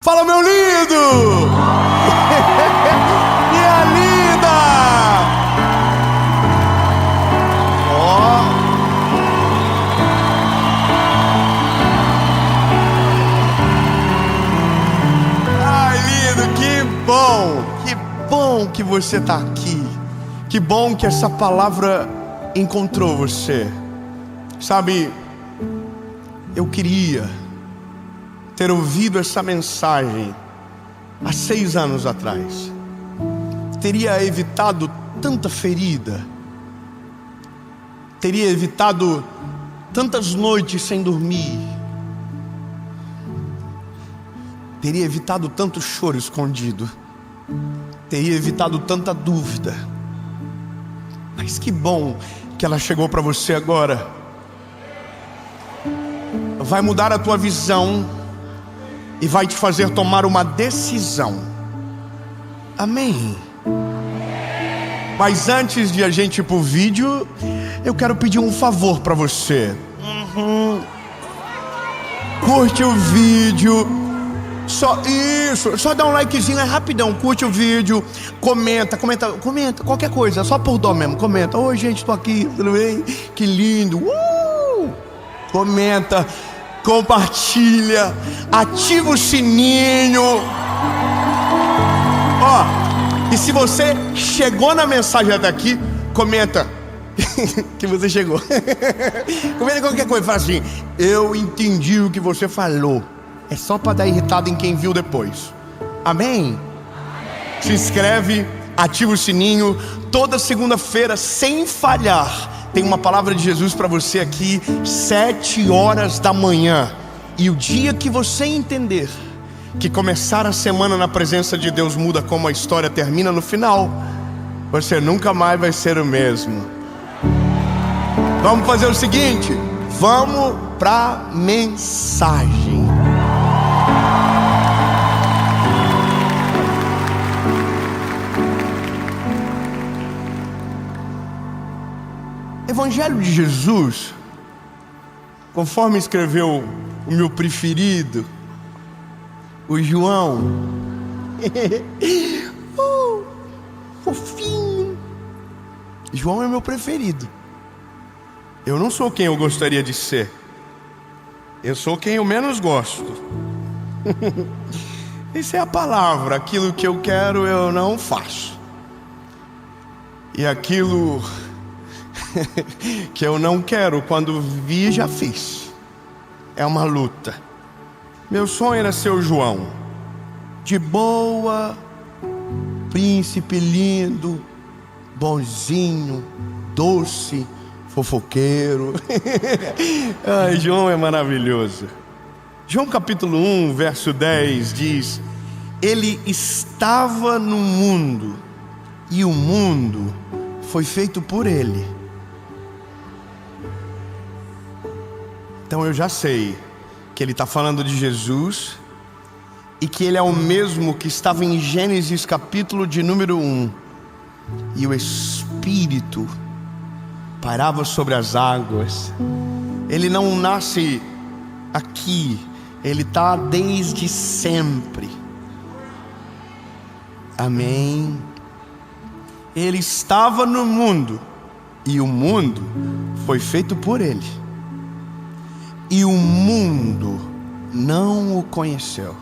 Fala, meu lindo! Minha linda! Ó! Ai, lindo, que bom! Que bom que você está aqui. Que bom que essa palavra encontrou você. Sabe, eu queria ter ouvido essa mensagem há 6 anos atrás. Teria evitado tanta ferida, teria evitado tantas noites sem dormir, teria evitado tanto choro escondido, teria evitado tanta dúvida. Mas que bom que ela chegou para você agora. Vai mudar a tua visão e vai te fazer tomar uma decisão. Amém? Mas antes de a gente ir pro vídeo, eu quero pedir um favor para você. Curte o vídeo. Só isso, só dá um likezinho, é rapidão. Curte o vídeo, comenta qualquer coisa, só por dó mesmo. Comenta: oi gente, tô aqui, tudo bem? Que lindo. Comenta, compartilha, ativa o sininho. Ó, e se você chegou na mensagem até aqui, comenta que você chegou. Comenta qualquer coisa, fala assim: eu entendi o que você falou. É só para dar irritado em quem viu depois. Amém? Se inscreve, ativa o sininho. Toda segunda-feira, sem falhar, tem uma palavra de Jesus para você aqui, 7 horas da manhã. E o dia que você entender que começar a semana na presença de Deus muda como a história termina no final, você nunca mais vai ser o mesmo. Vamos fazer o seguinte, vamos para mensagem. Evangelho de Jesus, conforme escreveu o meu preferido, o João. Fofinho. João é meu preferido. Eu não sou quem eu gostaria de ser. Eu sou quem eu menos gosto. Isso é a palavra. Aquilo que eu quero eu não faço. E aquilo que eu não quero, quando vi, já fiz. É uma luta. Meu sonho era ser o João, de boa, príncipe lindo, bonzinho, doce, fofoqueiro. Ai, João é maravilhoso. João capítulo 1, verso 10 diz: ele estava no mundo, e o mundo foi feito por ele. Então eu já sei que ele está falando de Jesus e que ele é o mesmo que estava em Gênesis capítulo de número 1. E o Espírito pairava sobre as águas. Ele não nasce aqui, ele está desde sempre. Amém? Ele estava no mundo e o mundo foi feito por ele. E o mundo não o conheceu.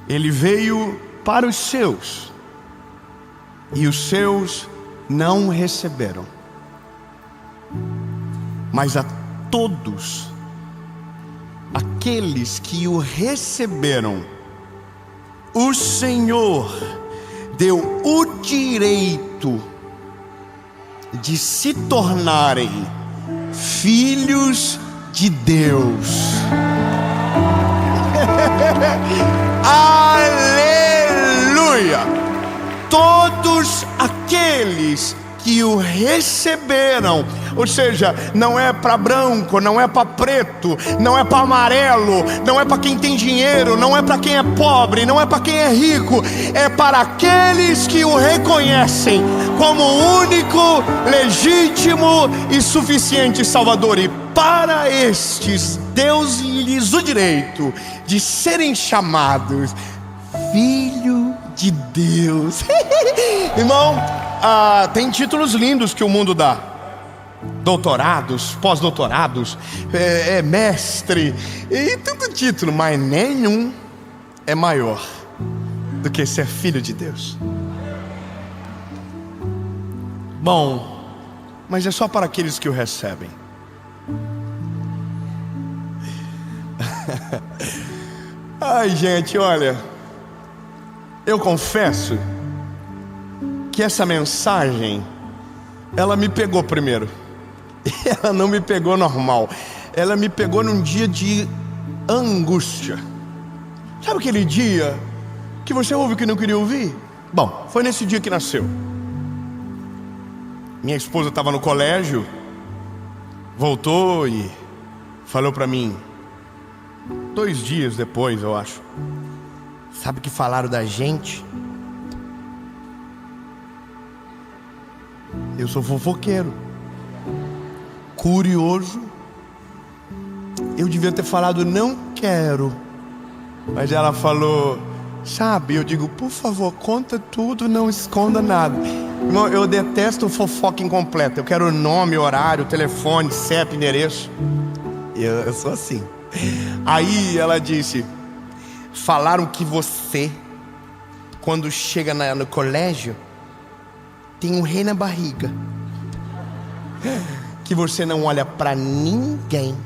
Ele veio para os seus, e os seus não receberam. Mas a todos aqueles que o receberam, o Senhor deu o direito de se tornarem filhos de Deus. Aleluia! Todos aqueles que o receberam, Ou seja, não é para branco, não é para preto, não é para amarelo, não é para quem tem dinheiro, não é para quem é pobre, não é para quem é rico. É para aqueles que o reconhecem como o único, legítimo e suficiente Salvador. E para estes, Deus lhes o direito de serem chamados Filho de Deus. Irmão, tem títulos lindos que o mundo dá: doutorados, pós-doutorados, mestre, e tanto título, mas nenhum é maior do que ser filho de Deus. Bom, mas é só para aqueles que o recebem. Ai, gente, olha, eu confesso que essa mensagem, ela me pegou primeiro. Ela não me pegou normal. Ela me pegou num dia de angústia. Sabe aquele dia que você ouve o que não queria ouvir? Bom, foi nesse dia que nasceu. Minha esposa estava no colégio, voltou e falou para mim, 2 dias depois, eu acho: sabe o que falaram da gente? Eu sou fofoqueiro, curioso. Eu devia ter falado não quero, mas ela falou, sabe? Eu digo, por favor, conta tudo, não esconda nada. Irmão, eu detesto fofoca incompleta. Eu quero o nome, horário, telefone, CEP, endereço. Eu sou assim. Aí ela disse, falaram que você, quando chega no colégio, tem um rei na barriga, que você não olha pra ninguém,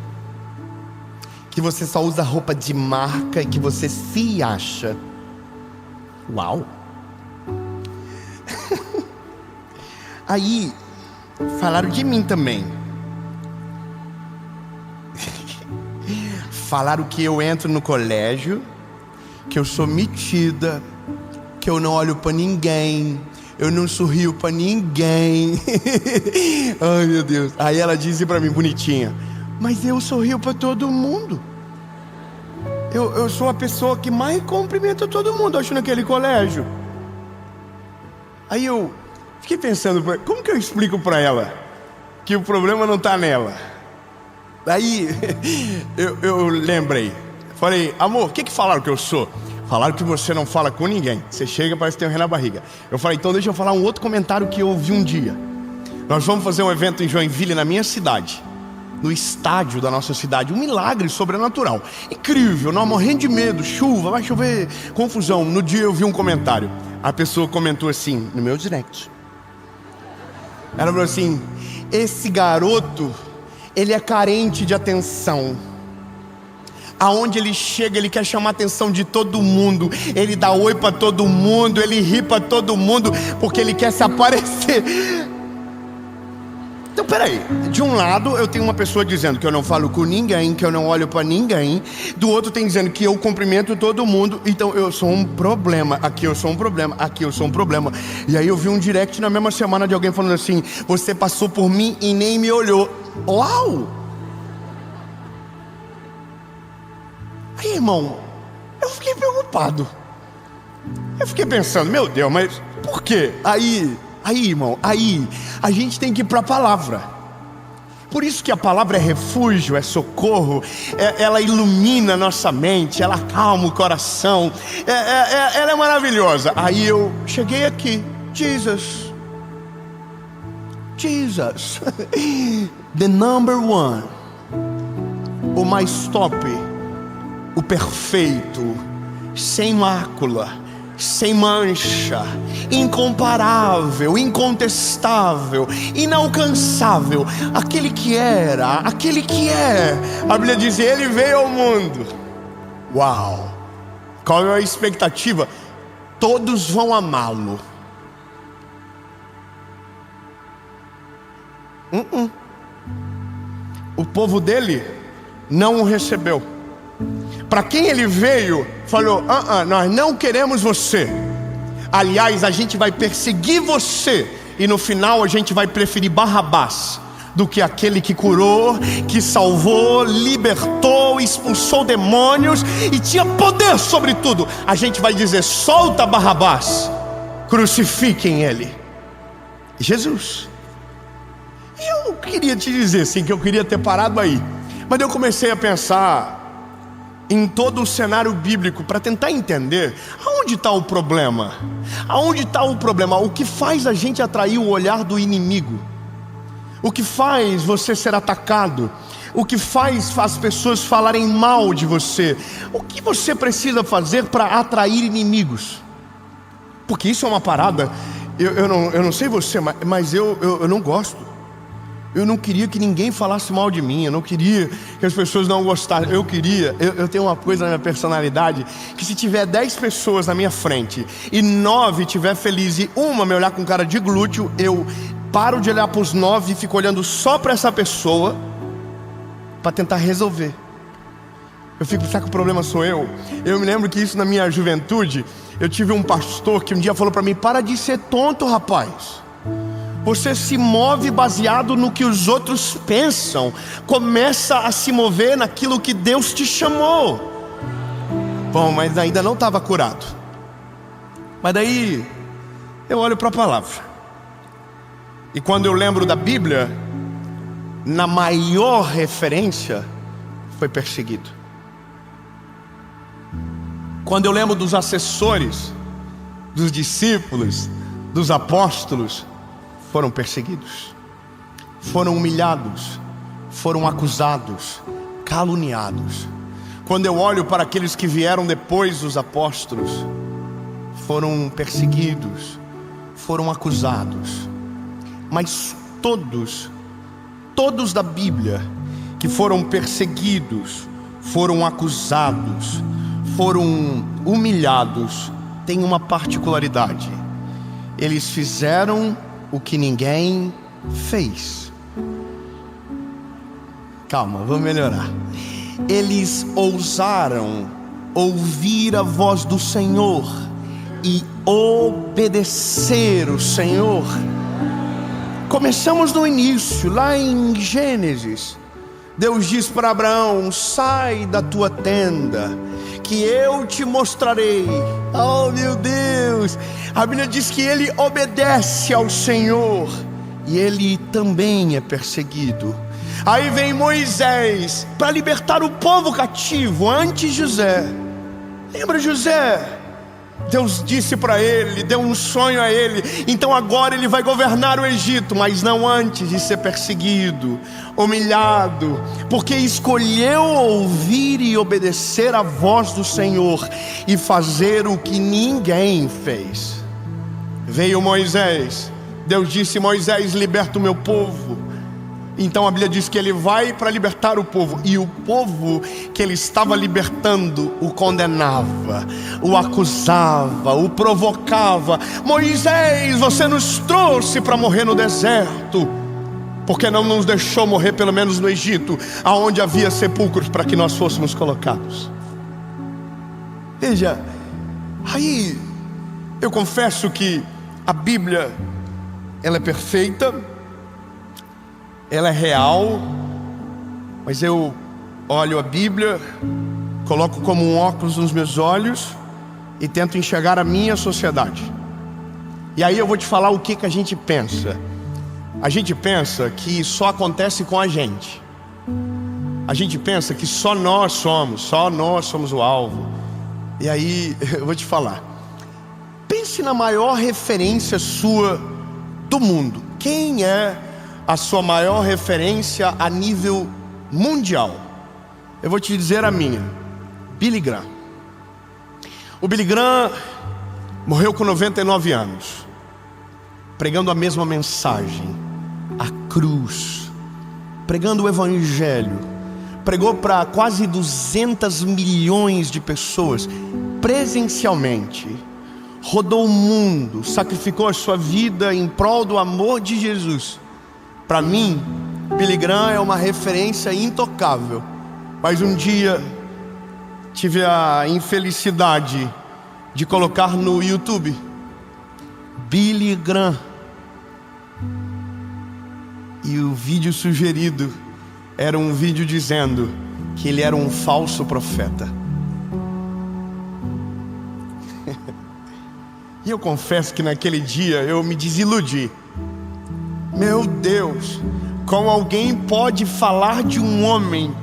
que você só usa roupa de marca e que você se acha. Uau! Aí falaram de mim também. Falaram que eu entro no colégio, que eu sou metida, que eu não olho pra ninguém, eu não sorrio pra ninguém. Ai, meu Deus. Aí ela disse pra mim, bonitinha, mas eu sorrio pra todo mundo. Eu sou a pessoa que mais cumprimenta todo mundo, acho, naquele colégio. Aí eu fiquei pensando, como que eu explico pra ela que o problema não tá nela? Aí eu lembrei, falei, amor, o que falaram que eu sou? Falaram que você não fala com ninguém, você chega e parece que tem um rei na barriga. Eu falei, então deixa eu falar um outro comentário que eu ouvi um dia. Nós vamos fazer um evento em Joinville, na minha cidade, no estádio da nossa cidade, um milagre sobrenatural, incrível, nós morrendo de medo, chuva, vai chover, confusão. No dia eu vi um comentário, a pessoa comentou assim, no meu direct, ela falou assim, esse garoto, ele é carente de atenção. Aonde ele chega, ele quer chamar a atenção de todo mundo. Ele dá oi pra todo mundo, ele ri pra todo mundo, porque ele quer se aparecer. Então peraí, de um lado eu tenho uma pessoa dizendo que eu não falo com ninguém, que eu não olho pra ninguém. Do outro tem dizendo que eu cumprimento todo mundo. Então eu sou um problema, aqui eu sou um problema, aqui eu sou um problema. E aí eu vi um direct na mesma semana de alguém falando assim, você passou por mim e nem me olhou. Uau! Aí, irmão, eu fiquei preocupado. Eu fiquei pensando, meu Deus, mas por quê? Aí, irmão, a gente tem que ir para a palavra. Por isso que a palavra é refúgio, é socorro, ela ilumina a nossa mente, ela acalma o coração, ela é maravilhosa. Aí eu cheguei aqui, Jesus, the number one, o mais top, o perfeito, sem mácula, sem mancha, incomparável, incontestável, inalcançável, aquele que era, aquele que é. A Bíblia diz, ele veio ao mundo. Uau! Qual é a expectativa? Todos vão amá-lo. O povo dele não o recebeu. Para quem ele veio, falou, nós não queremos você. Aliás, a gente vai perseguir você. E no final a gente vai preferir Barrabás do que aquele que curou, que salvou, libertou, expulsou demônios e tinha poder sobre tudo. A gente vai dizer: solta Barrabás, crucifiquem ele. Jesus. E eu queria te dizer assim, que eu queria ter parado aí, mas eu comecei a pensar em todo o cenário bíblico para tentar entender aonde está o problema. Aonde está o problema? O que faz a gente atrair o olhar do inimigo? O que faz você ser atacado? O que faz as pessoas falarem mal de você? O que você precisa fazer para atrair inimigos? Porque isso é uma parada, eu não sei você, mas eu não gosto. Eu não queria que ninguém falasse mal de mim. Eu não queria que as pessoas não gostassem. Eu tenho uma coisa na minha personalidade, que se tiver 10 pessoas na minha frente e 9 estiver feliz e uma me olhar com cara de glúteo, eu paro de olhar para os 9 e fico olhando só para essa pessoa para tentar resolver. Eu fico, será que o problema sou eu? Eu me lembro que isso na minha juventude, eu tive um pastor que um dia falou para mim: para de ser tonto, rapaz. Você se move baseado no que os outros pensam. Começa a se mover naquilo que Deus te chamou. Bom, mas ainda não estava curado. Mas daí eu olho para a palavra, e quando eu lembro da Bíblia, na maior referência foi perseguido. Quando eu lembro dos assessores, dos discípulos, dos apóstolos, foram perseguidos, foram humilhados, foram acusados, caluniados. Quando eu olho para aqueles que vieram depois dos apóstolos, foram perseguidos, foram acusados. Mas todos da Bíblia que foram perseguidos, foram acusados, foram humilhados, têm uma particularidade: eles fizeram o que ninguém fez. Calma, vou melhorar. Eles ousaram ouvir a voz do Senhor e obedecer o Senhor. Começamos no início, lá em Gênesis. Deus diz para Abraão: sai da tua tenda, que eu te mostrarei. Oh meu Deus! A Bíblia diz que ele obedece ao Senhor e ele também é perseguido. Aí vem Moisés para libertar o povo cativo, antes José. Lembra José? Deus disse para ele, deu um sonho a ele. Então agora ele vai governar o Egito, mas não antes de ser perseguido, humilhado, porque escolheu ouvir e obedecer a voz do Senhor e fazer o que ninguém fez. Veio Moisés, Deus disse: Moisés, liberta o meu povo. Então a Bíblia diz que ele vai para libertar o povo, e o povo que ele estava libertando o condenava, o acusava, o provocava. Moisés, você nos trouxe para morrer no deserto, porque não nos deixou morrer pelo menos no Egito, aonde havia sepulcros para que nós fôssemos colocados. Veja, aí eu confesso que a Bíblia, ela é perfeita, ela é real, mas eu olho a Bíblia, coloco como um óculos nos meus olhos e tento enxergar a minha sociedade. E aí eu vou te falar o que a gente pensa. A gente pensa que só acontece com a gente. A gente pensa que só nós somos o alvo. E aí eu vou te falar, pense na maior referência sua do mundo. Quem é a sua maior referência a nível mundial? Eu vou te dizer a minha: Billy Graham. O Billy Graham morreu com 99 anos, pregando a mesma mensagem, a cruz, pregando o Evangelho. Pregou para quase 200 milhões de pessoas presencialmente. Rodou o mundo, sacrificou a sua vida em prol do amor de Jesus. Para mim, Billy Graham é uma referência intocável. Mas um dia tive a infelicidade de colocar no YouTube Billy Graham, E o vídeo sugerido era um vídeo dizendo que ele era um falso profeta. E eu confesso que naquele dia eu me desiludi. Meu Deus, como alguém pode falar de um homem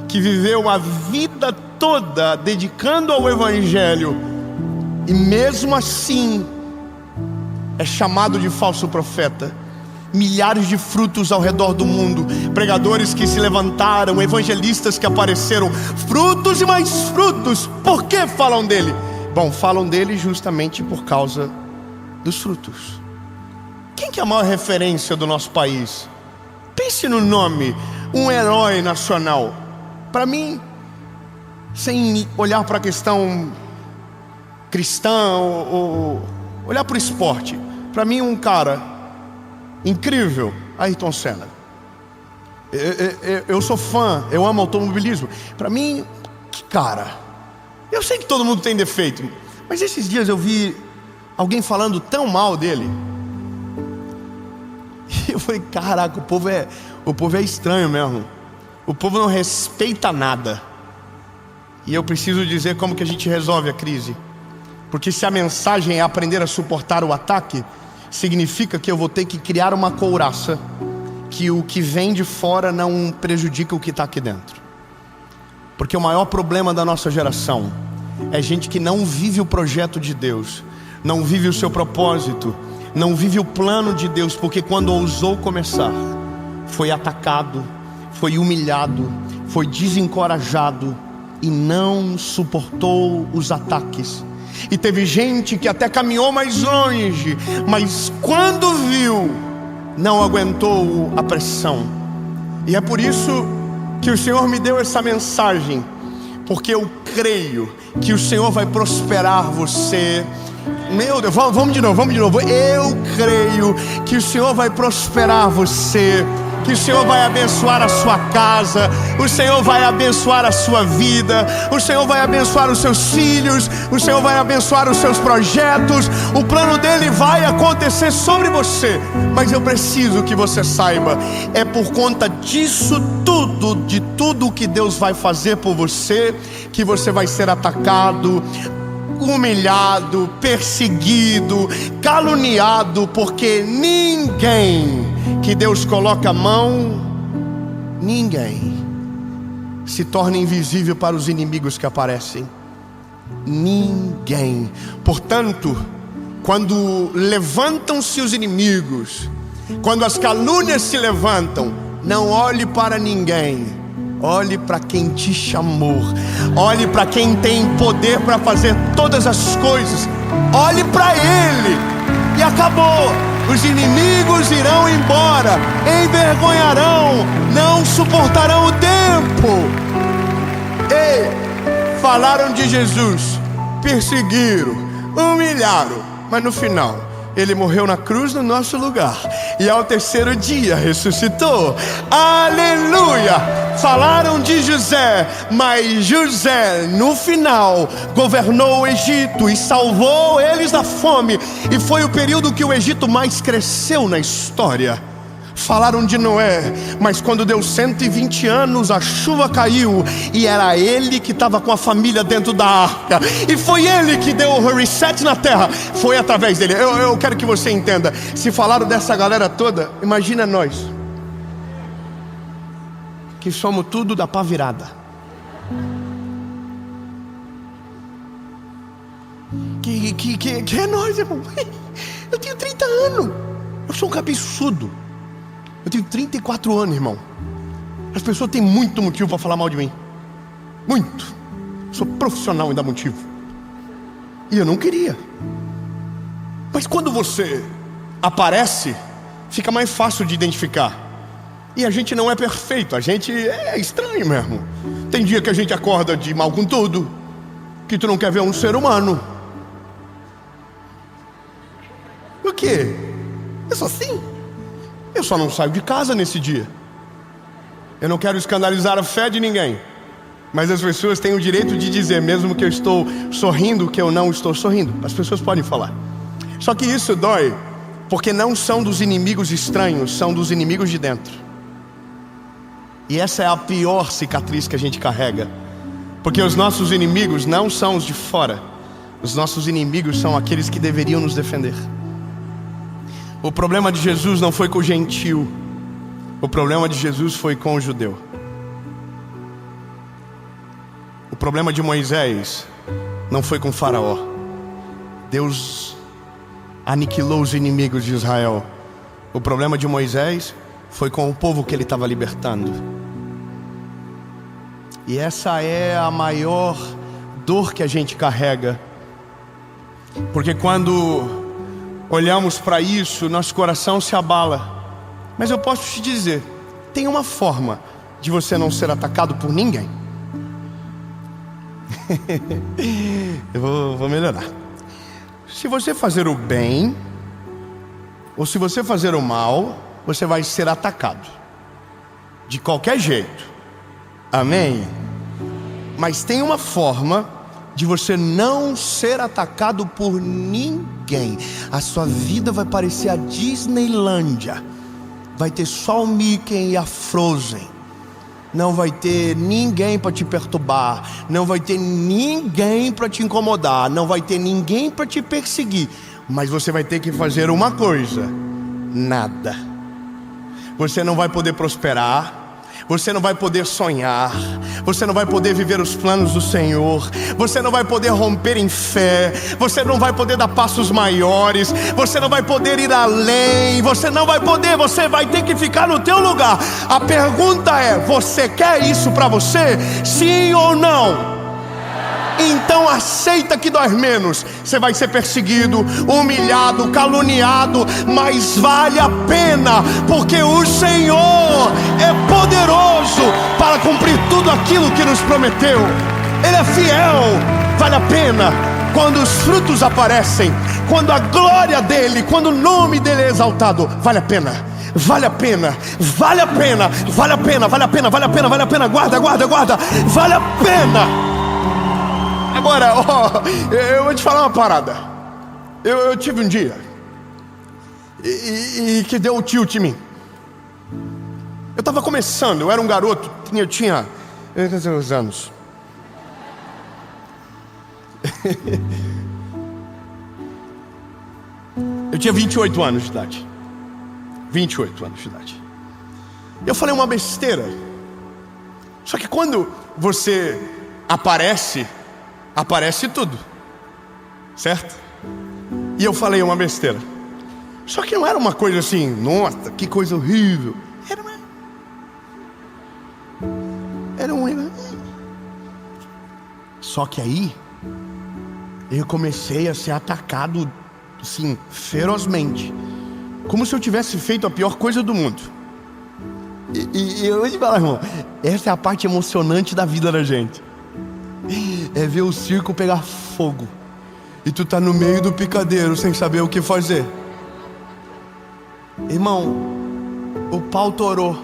que viveu a vida toda dedicando ao Evangelho e mesmo assim é chamado de falso profeta? Milhares de frutos ao redor do mundo, pregadores que se levantaram, evangelistas que apareceram, frutos e mais frutos. Por que falam dele? Bom, falam dele justamente por causa dos frutos. Quem que é a maior referência do nosso país? Pense no nome, um herói nacional. Para mim, sem olhar para a questão cristã ou olhar para o esporte, para mim um cara incrível, Ayrton Senna. Eu sou fã, eu amo automobilismo. Para mim, que cara. Eu sei que todo mundo tem defeito, mas esses dias eu vi alguém falando tão mal dele. E eu falei, caraca, o povo é estranho mesmo. O povo não respeita nada. E eu preciso dizer como que a gente resolve a crise. Porque se a mensagem é aprender a suportar o ataque, significa que eu vou ter que criar uma couraça que o que vem de fora não prejudica o que está aqui dentro. Porque o maior problema da nossa geração é gente que não vive o projeto de Deus, não vive o seu propósito, não vive o plano de Deus, porque quando ousou começar, foi atacado, foi humilhado, foi desencorajado e não suportou os ataques. E teve gente que até caminhou mais longe, mas quando viu, não aguentou a pressão. E é por isso que o Senhor me deu essa mensagem, porque eu creio que o Senhor vai prosperar você. Meu Deus, vamos de novo. Eu creio que o Senhor vai prosperar você, que o Senhor vai abençoar a sua casa, o Senhor vai abençoar a sua vida, o Senhor vai abençoar os seus filhos, o Senhor vai abençoar os seus projetos. O plano dele vai acontecer sobre você. Mas eu preciso que você saiba, é por conta disso tudo, de tudo que Deus vai fazer por você, que você vai ser atacado, humilhado, perseguido, caluniado, porque ninguém que Deus coloca a mão, ninguém se torna invisível para os inimigos que aparecem. Ninguém. Portanto, quando levantam-se os inimigos, quando as calúnias se levantam, não olhe para ninguém, olhe para quem te chamou, olhe para quem tem poder para fazer todas as coisas, olhe para Ele, e acabou. Os inimigos irão embora, envergonharão, não suportarão o tempo. Ei, falaram de Jesus, perseguiram, humilharam, mas no final Ele morreu na cruz no nosso lugar, e ao terceiro dia ressuscitou. Aleluia! Falaram de José, mas José no final governou o Egito e salvou eles da fome, e foi o período que o Egito mais cresceu na história. Falaram de Noé, mas quando deu 120 anos a chuva caiu, e era ele que estava com a família dentro da arca, e foi ele que deu o reset na terra. Foi através dele. Eu quero que você entenda, se falaram dessa galera toda, imagina nós, que somos tudo da pá virada, que é nós, irmão. Eu tenho 30 anos, eu sou um cabeçudo. Eu tenho 34 anos, irmão. As pessoas têm muito motivo para falar mal de mim. Muito. Sou profissional em dar motivo. E eu não queria. Mas quando você aparece, fica mais fácil de identificar. E a gente não é perfeito, a gente é estranho mesmo. Tem dia que a gente acorda de mal com tudo, que tu não quer ver um ser humano. O quê? Eu sou assim. Eu só não saio de casa nesse dia. Eu não quero escandalizar a fé de ninguém, mas as pessoas têm o direito de dizer, mesmo que eu estou sorrindo, que eu não estou sorrindo. As pessoas podem falar. Só que isso dói, Porque não são dos inimigos estranhos, são dos inimigos de dentro. E essa é a pior cicatriz que a gente carrega. Porque os nossos inimigos não são os de fora. Os nossos inimigos são aqueles que deveriam nos defender. O problema de Jesus não foi com o gentil. O problema de Jesus foi com o judeu. O problema de Moisés não foi com o faraó. Deus aniquilou os inimigos de Israel. O problema de Moisés foi com o povo que ele estava libertando. E essa é a maior dor que a gente carrega. Porque quando olhamos para isso, nosso coração se abala. Mas eu posso te dizer, tem uma forma de você não ser atacado por ninguém. Eu vou melhorar. Se você fazer o bem, ou se você fazer o mal, você vai ser atacado. De qualquer jeito. Amém? Mas tem uma forma de você não ser atacado por ninguém. A sua vida vai parecer a Disneylândia. Vai ter só o Mickey e a Frozen. Não vai ter ninguém para te perturbar. Não vai ter ninguém para te incomodar. Não vai ter ninguém para te perseguir. Mas você vai ter que fazer uma coisa: nada. Você não vai poder prosperar. Você não vai poder sonhar. Você não vai poder viver os planos do Senhor. Você não vai poder romper em fé. Você não vai poder dar passos maiores. Você não vai poder ir além. Você não vai poder. Você vai ter que ficar no teu lugar. A pergunta é: você quer isso para você? Sim ou não? Então aceita que dói menos. Você vai ser perseguido, humilhado, caluniado, mas vale a pena, porque o Senhor é poderoso para cumprir tudo aquilo que nos prometeu. Ele é fiel. Vale a pena quando os frutos aparecem, quando a glória dele, quando o nome dele é exaltado. Vale a pena. Vale a pena, vale a pena, vale a pena, vale a pena, vale a pena, vale a pena. Guarda, guarda, guarda. Vale a pena. Agora, eu vou te falar uma parada. Eu tive um dia e que deu o tilt em mim. Eu estava começando, eu era um garoto, eu tinha quantos anos? Eu tinha 28 anos de idade. 28 anos de idade. Eu falei uma besteira. Só que quando você aparece tudo, certo? E eu falei uma besteira. Só que não era uma coisa assim, nossa, que coisa horrível. Era uma. Só que aí eu comecei a ser atacado assim, ferozmente, como se eu tivesse feito a pior coisa do mundo. E eu vou te falar, irmão, essa é a parte emocionante da vida da gente. É ver o circo pegar fogo e tu tá no meio do picadeiro sem saber o que fazer. Irmão, o pau torou,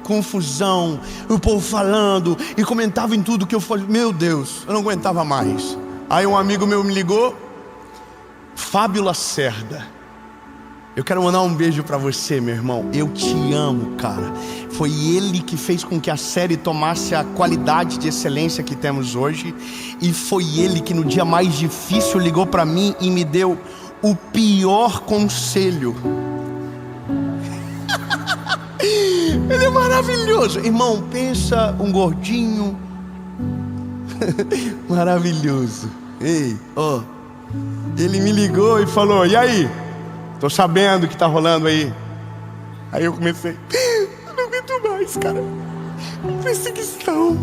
confusão, o povo falando e comentava em tudo que eu falei. Meu Deus, eu não aguentava mais. Aí um amigo meu me ligou, Fábio Lacerda. Eu quero mandar um beijo pra você, meu irmão. Eu te amo, cara. Foi ele que fez com que a série tomasse a qualidade de excelência que temos hoje. E foi ele que no dia mais difícil ligou pra mim e me deu o pior conselho. Ele é maravilhoso. Irmão, pensa um gordinho maravilhoso. Ei, ó. Ele me ligou e falou: e aí? Tô sabendo o que tá rolando aí. Aí eu comecei: eu não aguento mais, cara. Perseguição.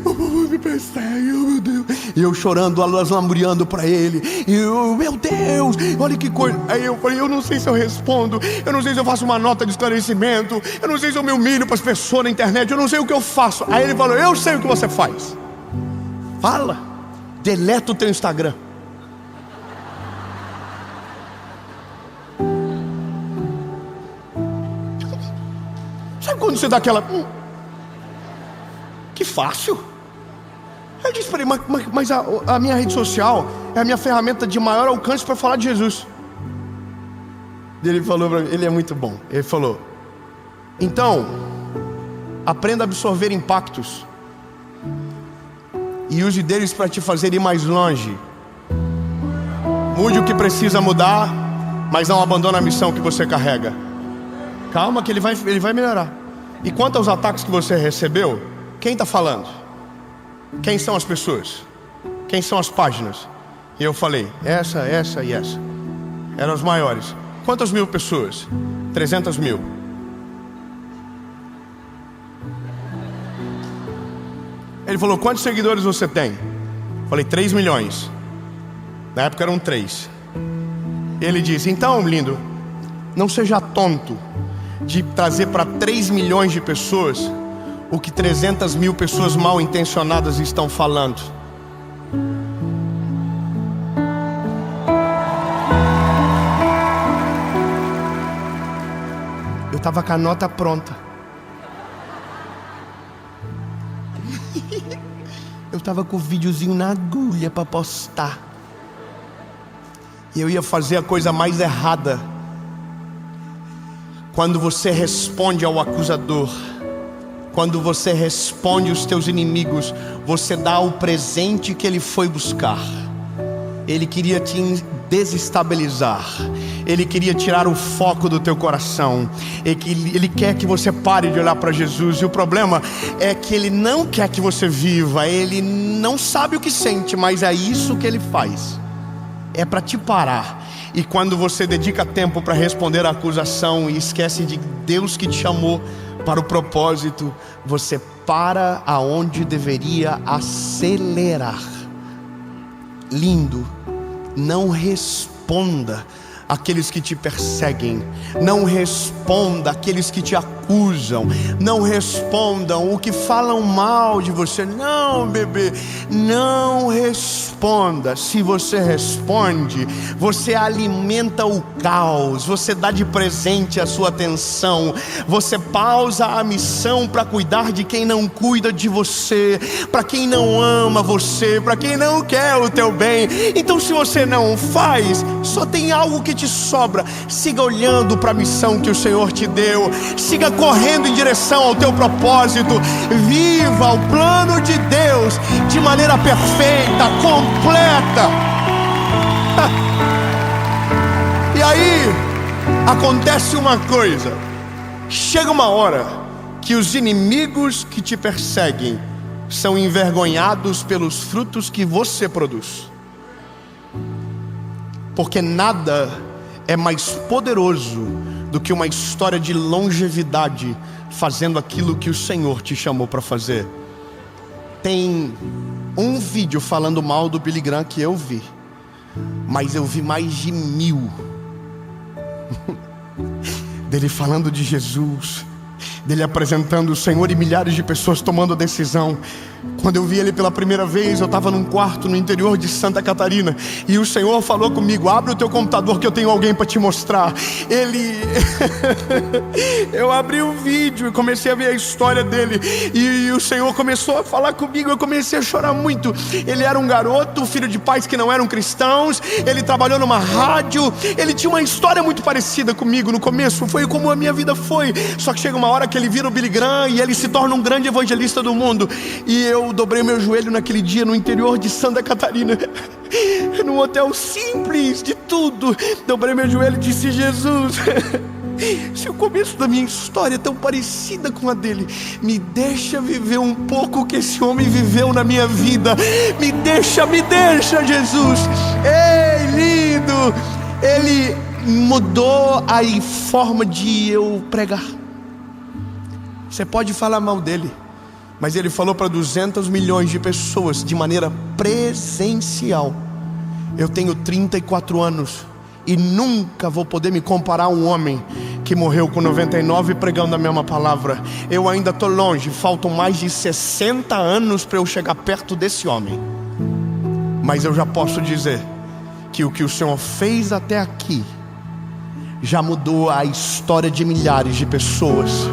O povo me persegue, oh meu Deus. E eu chorando, lamuriando pra ele. E eu, meu Deus, olha que coisa. Aí eu falei: eu não sei se eu respondo. Eu não sei se eu faço uma nota de esclarecimento. Eu não sei se eu me humilho pras pessoas na internet. Eu não sei o que eu faço. Aí ele falou: eu sei o que você faz. Fala. Deleta o teu Instagram. Sabe quando você dá aquela... que fácil. Eu disse para ele: mas a minha rede social é a minha ferramenta de maior alcance para falar de Jesus. Ele falou para mim, ele é muito bom. Ele falou: então, aprenda a absorver impactos e use deles para te fazer ir mais longe. Mude o que precisa mudar, mas não abandone a missão que você carrega. Calma que ele vai melhorar. E quanto aos ataques que você recebeu, quem está falando? Quem são as pessoas? Quem são as páginas? E eu falei, essa e essa. Eram as maiores. Quantas mil pessoas? 300 mil. Ele falou, quantos seguidores você tem? Falei, 3 milhões. Na época eram 3. Ele disse, então, lindo, não seja tonto de trazer para 3 milhões de pessoas o que 300 mil pessoas mal intencionadas estão falando. Eu estava com a nota pronta. Eu estava com o videozinho na agulha para postar. E eu ia fazer a coisa mais errada. Quando você responde ao acusador, quando você responde aos teus inimigos, você dá o presente que ele foi buscar. Ele queria te desestabilizar. Ele queria tirar o foco do teu coração. Ele quer que você pare de olhar para Jesus. E o problema é que ele não quer que você viva. Ele não sabe o que sente, mas é isso que ele faz. É para te parar. E quando você dedica tempo para responder à acusação e esquece de Deus que te chamou para o propósito, você para aonde deveria acelerar. Lindo, não responda aqueles que te perseguem, não responda aqueles que te acusam, não respondam o que falam mal de você. Não, bebê, não responda. Se você responde, você alimenta o caos, você dá de presente a sua atenção, você pausa a missão para cuidar de quem não cuida de você, para quem não ama você, para quem não quer o teu bem. Então, se você não faz, só tem algo que te sobra. Siga olhando para a missão que o Senhor te deu, siga correndo em direção ao teu propósito, viva o plano de Deus de maneira perfeita, completa. E aí acontece uma coisa, chega uma hora que os inimigos que te perseguem são envergonhados pelos frutos que você produz. Porque nada é mais poderoso do que uma história de longevidade fazendo aquilo que o Senhor te chamou para fazer. Tem um vídeo falando mal do Billy Graham que eu vi, mas eu vi mais de 1000 dele falando de Jesus, dele apresentando o Senhor e milhares de pessoas tomando a decisão. Quando eu vi ele pela primeira vez, eu estava num quarto no interior de Santa Catarina, e o Senhor falou comigo, abre o teu computador que eu tenho alguém para te mostrar. Eu abri o vídeo e comecei a ver a história dele, e o Senhor começou a falar comigo. Eu comecei a chorar muito. Ele era um garoto, filho de pais que não eram cristãos, ele trabalhou numa rádio, ele tinha uma história muito parecida comigo no começo, foi como a minha vida foi. Só que chega uma hora que ele vira o Billy Graham e ele se torna um grande evangelista do mundo. E eu dobrei meu joelho naquele dia no interior de Santa Catarina, num hotel simples de tudo. Dobrei meu joelho e disse, Jesus, se o começo da minha história é tão parecida com a dele, me deixa viver um pouco o que esse homem viveu na minha vida. Me deixa, Jesus. Ei, lindo. Ele mudou a forma de eu pregar. Você pode falar mal dele, mas ele falou para 200 milhões de pessoas de maneira presencial. Eu tenho 34 anos e nunca vou poder me comparar a um homem que morreu com 99 pregando a mesma palavra. Eu ainda estou longe, faltam mais de 60 anos para eu chegar perto desse homem. Mas eu já posso dizer que o que o Senhor fez até aqui já mudou a história de milhares de pessoas.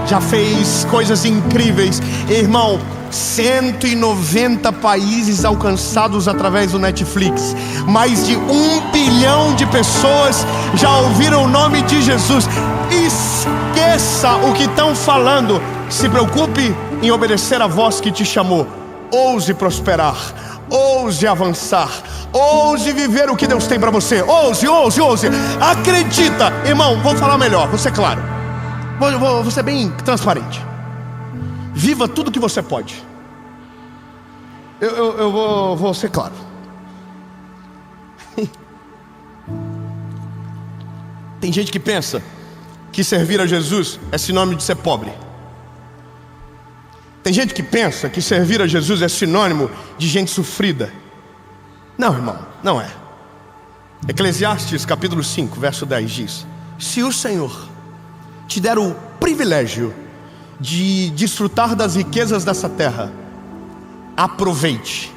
Já fez coisas incríveis. Irmão, 190 países alcançados através do Netflix. Mais de 1 bilhão de pessoas já ouviram o nome de Jesus. Esqueça o que estão falando. Se preocupe em obedecer a voz que te chamou. Ouse prosperar, ouse avançar, ouse viver o que Deus tem para você. Ouse. Acredita, irmão, vou falar melhor, vou ser claro, vou ser bem transparente. Viva tudo que você pode. Eu vou ser claro. Tem gente que pensa que servir a Jesus é sinônimo de ser pobre. Tem gente que pensa que servir a Jesus é sinônimo de gente sofrida. Não, irmão, não é. Eclesiastes capítulo 5, verso 10 diz: se o Senhor te der o privilégio de desfrutar das riquezas dessa terra, aproveite,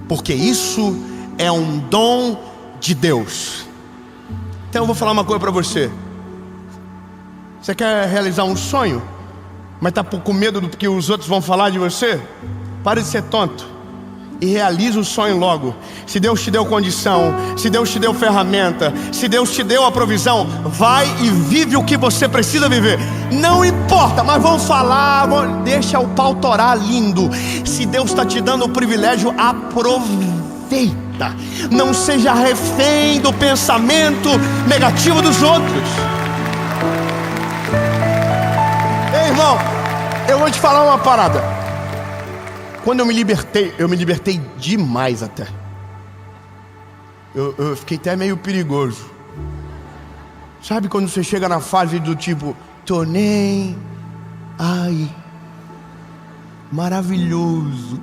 porque isso é um dom de Deus. Então eu vou falar uma coisa para você. Você quer realizar um sonho, mas está com medo do que os outros vão falar de você? Pare de ser tonto e realize o sonho logo. Se Deus te deu condição, se Deus te deu ferramenta, se Deus te deu a provisão, vai e vive o que você precisa viver. Não importa, mas vão falar, deixa o pau torar lindo. Se Deus está te dando o privilégio, aproveita. Não seja refém do pensamento negativo dos outros. Ei, irmão, eu vou te falar uma parada. Quando eu me libertei demais até. Eu fiquei até meio perigoso. Sabe quando você chega na fase do tipo, tô nem ai, maravilhoso,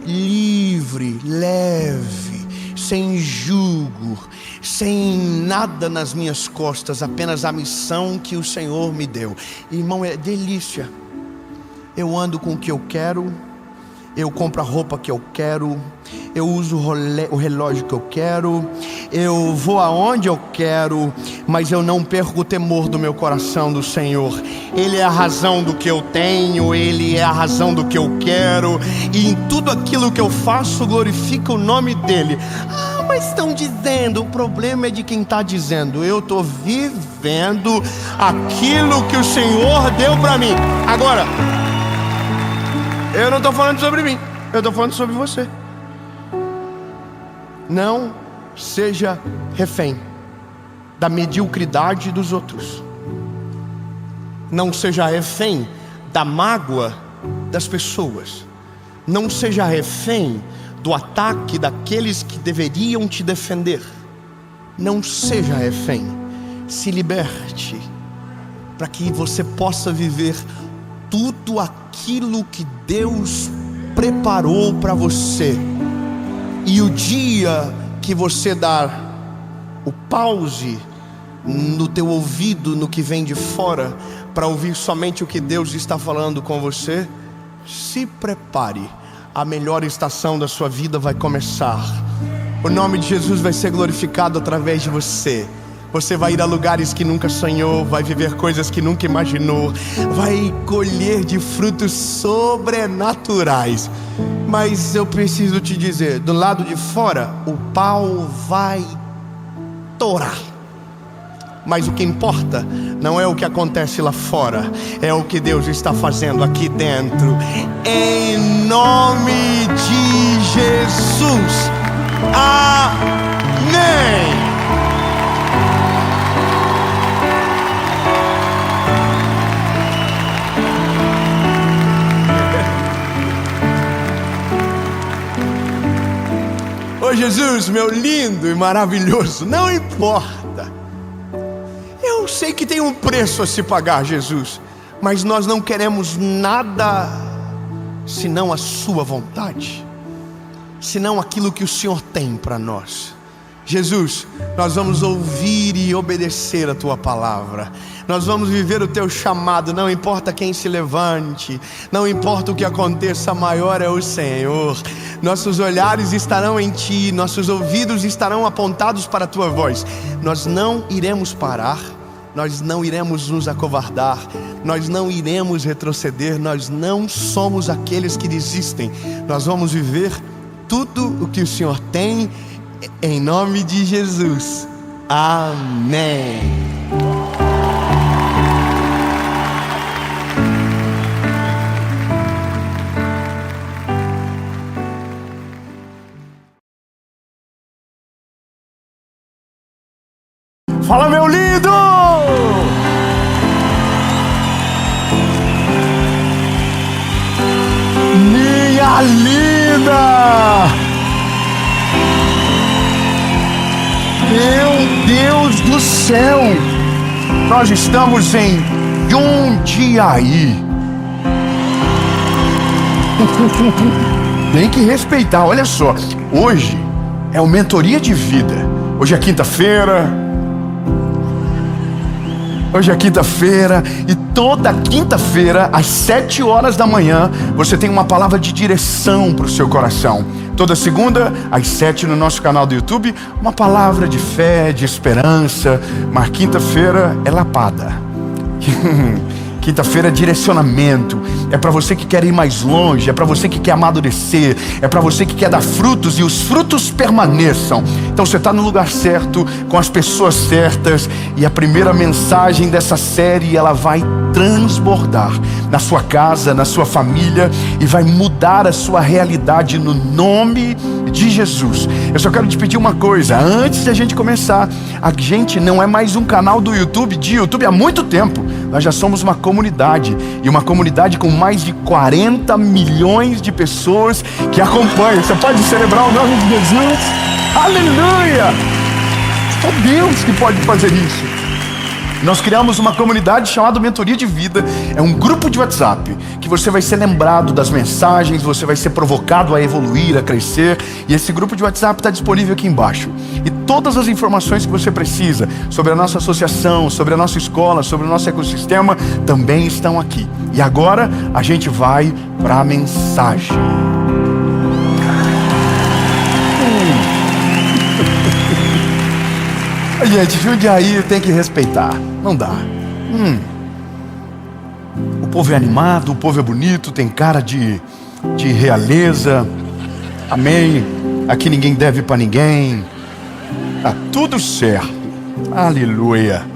livre, leve, sem jugo, sem nada nas minhas costas, apenas a missão que o Senhor me deu. Irmão, é delícia. Eu ando com o que eu quero, eu compro a roupa que eu quero, eu uso o relógio que eu quero, eu vou aonde eu quero, mas eu não perco o temor do meu coração do Senhor. Ele é a razão do que eu tenho, Ele é a razão do que eu quero, e em tudo aquilo que eu faço glorifica o nome dEle. Mas estão dizendo, o problema é de quem está dizendo. Eu estou vivendo aquilo que o Senhor deu para mim. Agora, eu não estou falando sobre mim, eu estou falando sobre você. Não seja refém da mediocridade dos outros. Não seja refém da mágoa das pessoas. Não seja refém do ataque daqueles que deveriam te defender. Não seja refém. Se liberte para que você possa viver tudo aquilo que Deus preparou para você. E o dia que você dar o pause no teu ouvido, no que vem de fora, para ouvir somente o que Deus está falando com você, se prepare. A melhor estação da sua vida vai começar. O nome de Jesus vai ser glorificado através de você. Você vai ir a lugares que nunca sonhou, vai viver coisas que nunca imaginou, vai colher de frutos sobrenaturais. Mas eu preciso te dizer, do lado de fora, o pau vai torar. Mas o que importa não é o que acontece lá fora, é o que Deus está fazendo aqui dentro. Em nome de Jesus. Amém. Ô Jesus, meu lindo e maravilhoso, não importa. Eu sei que tem um preço a se pagar, Jesus, mas nós não queremos nada senão a sua vontade, senão aquilo que o Senhor tem para nós. Jesus, nós vamos ouvir e obedecer a tua palavra. Nós vamos viver o teu chamado. Não importa quem se levante, não importa o que aconteça, maior é o Senhor. Nossos olhares estarão em ti, nossos ouvidos estarão apontados para a tua voz. Nós não iremos parar nós não iremos nos acovardar, nós não iremos retroceder, nós não somos aqueles que desistem. Nós vamos viver tudo o que o Senhor tem, em nome de Jesus. Amém. Fala, meu lindo! Minha linda! Meu Deus do céu! Nós estamos em Jundiaí. Tem que respeitar, olha só. Hoje é o Mentoria de Vida. Hoje é quinta-feira. Hoje é quinta-feira e toda quinta-feira, às 7 horas da manhã, você tem uma palavra de direção para o seu coração. Toda segunda, às 7 no nosso canal do YouTube, uma palavra de fé, de esperança. Mas quinta-feira é lapada. Quinta-feira é direcionamento. É para você que quer ir mais longe, é para você que quer amadurecer, é para você que quer dar frutos e os frutos permaneçam. Então você está no lugar certo, com as pessoas certas, e a primeira mensagem dessa série, ela vai transbordar na sua casa, na sua família, e vai mudar a sua realidade no nome de Jesus. Eu só quero te pedir uma coisa, antes de a gente começar. A gente não é mais um canal do YouTube, há muito tempo. Nós já somos uma comunidade, e uma comunidade com mais de 40 milhões de pessoas que acompanham. Você pode celebrar o nome de Jesus? Aleluia! Só Deus que pode fazer isso. Nós criamos uma comunidade chamada Mentoria de Vida. É um grupo de WhatsApp que você vai ser lembrado das mensagens, você vai ser provocado a evoluir, a crescer. E esse grupo de WhatsApp está disponível aqui embaixo. E todas as informações que você precisa sobre a nossa associação, sobre a nossa escola, sobre o nosso ecossistema, também estão aqui. E agora a gente vai para a mensagem. Gente, Jundiaí tem que respeitar. Não dá. O povo é animado, o povo é bonito, tem cara de realeza. Amém. Aqui ninguém deve para ninguém. Tá tudo certo. Aleluia.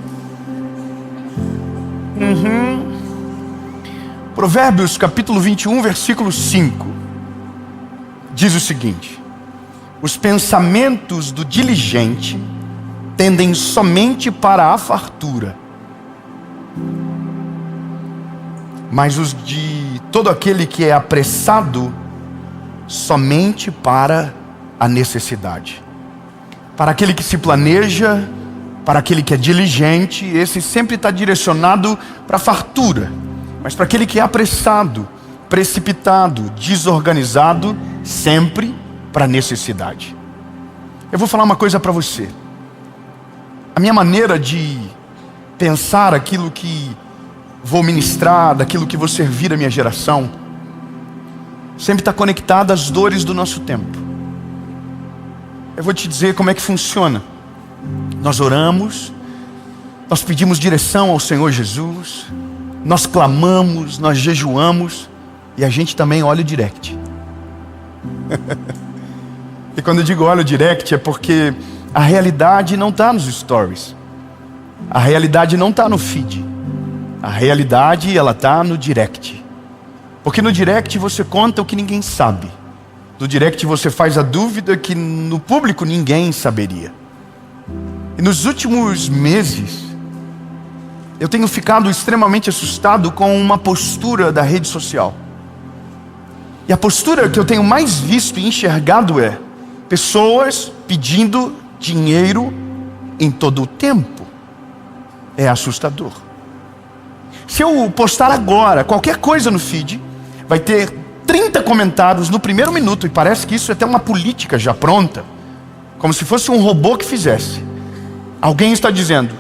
Provérbios capítulo 21, versículo 5 diz o seguinte: os pensamentos do diligente tendem somente para a fartura, mas os de todo aquele que é apressado somente para a necessidade. Para aquele que se planeja, para aquele que é diligente, esse sempre está direcionado para a fartura. Mas para aquele que é apressado, precipitado, desorganizado, sempre para a necessidade. Eu vou falar uma coisa para você. A minha maneira de pensar aquilo que vou ministrar, daquilo que vou servir a minha geração, sempre está conectada às dores do nosso tempo. Eu vou te dizer como é que funciona. Nós oramos, nós pedimos direção ao Senhor Jesus, nós clamamos, nós jejuamos, e a gente também olha o direct. E quando eu digo olha o direct, é porque a realidade não está nos stories. A realidade não está no feed. A realidade, ela está no direct. Porque no direct você conta o que ninguém sabe. No direct você faz a dúvida que no público ninguém saberia. E nos últimos meses, eu tenho ficado extremamente assustado com uma postura da rede social. E a postura que eu tenho mais visto e enxergado é pessoas pedindo dinheiro em todo o tempo. É assustador. Se eu postar agora qualquer coisa no feed, vai ter 30 comentários no primeiro minuto, e parece que isso é até uma política já pronta, como se fosse um robô que fizesse. Alguém está dizendo: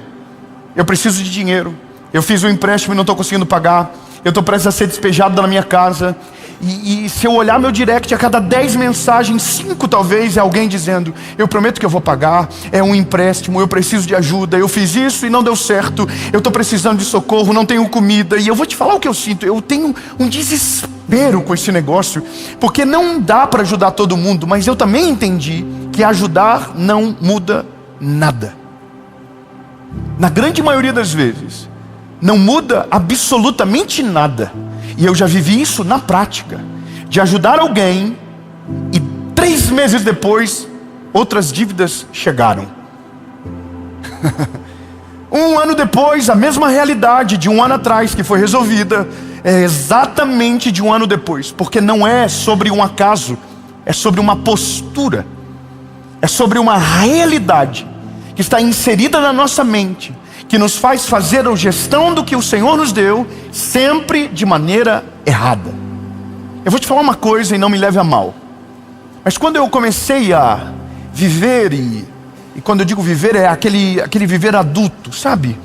eu preciso de dinheiro, eu fiz um empréstimo e não estou conseguindo pagar, eu estou prestes a ser despejado da minha casa. E se eu olhar meu direct, a cada 10 mensagens, 5 talvez é alguém dizendo: eu prometo que eu vou pagar, é um empréstimo, eu preciso de ajuda, eu fiz isso e não deu certo, eu estou precisando de socorro, não tenho comida. E eu vou te falar o que eu sinto, eu tenho um desespero com esse negócio, porque não dá para ajudar todo mundo, mas eu também entendi que ajudar não muda nada. Na grande maioria das vezes, não muda absolutamente nada. E eu já vivi isso na prática, de ajudar alguém e 3 meses depois, outras dívidas chegaram. 1 ano depois, a mesma realidade de 1 ano atrás que foi resolvida, é exatamente de 1 ano depois. Porque não é sobre um acaso, é sobre uma postura, é sobre uma realidade que está inserida na nossa mente, que nos faz fazer a gestão do que o Senhor nos deu, sempre de maneira errada. Eu vou te falar uma coisa e não me leve a mal, mas quando eu comecei a viver, e quando eu digo viver, é aquele viver adulto, sabe?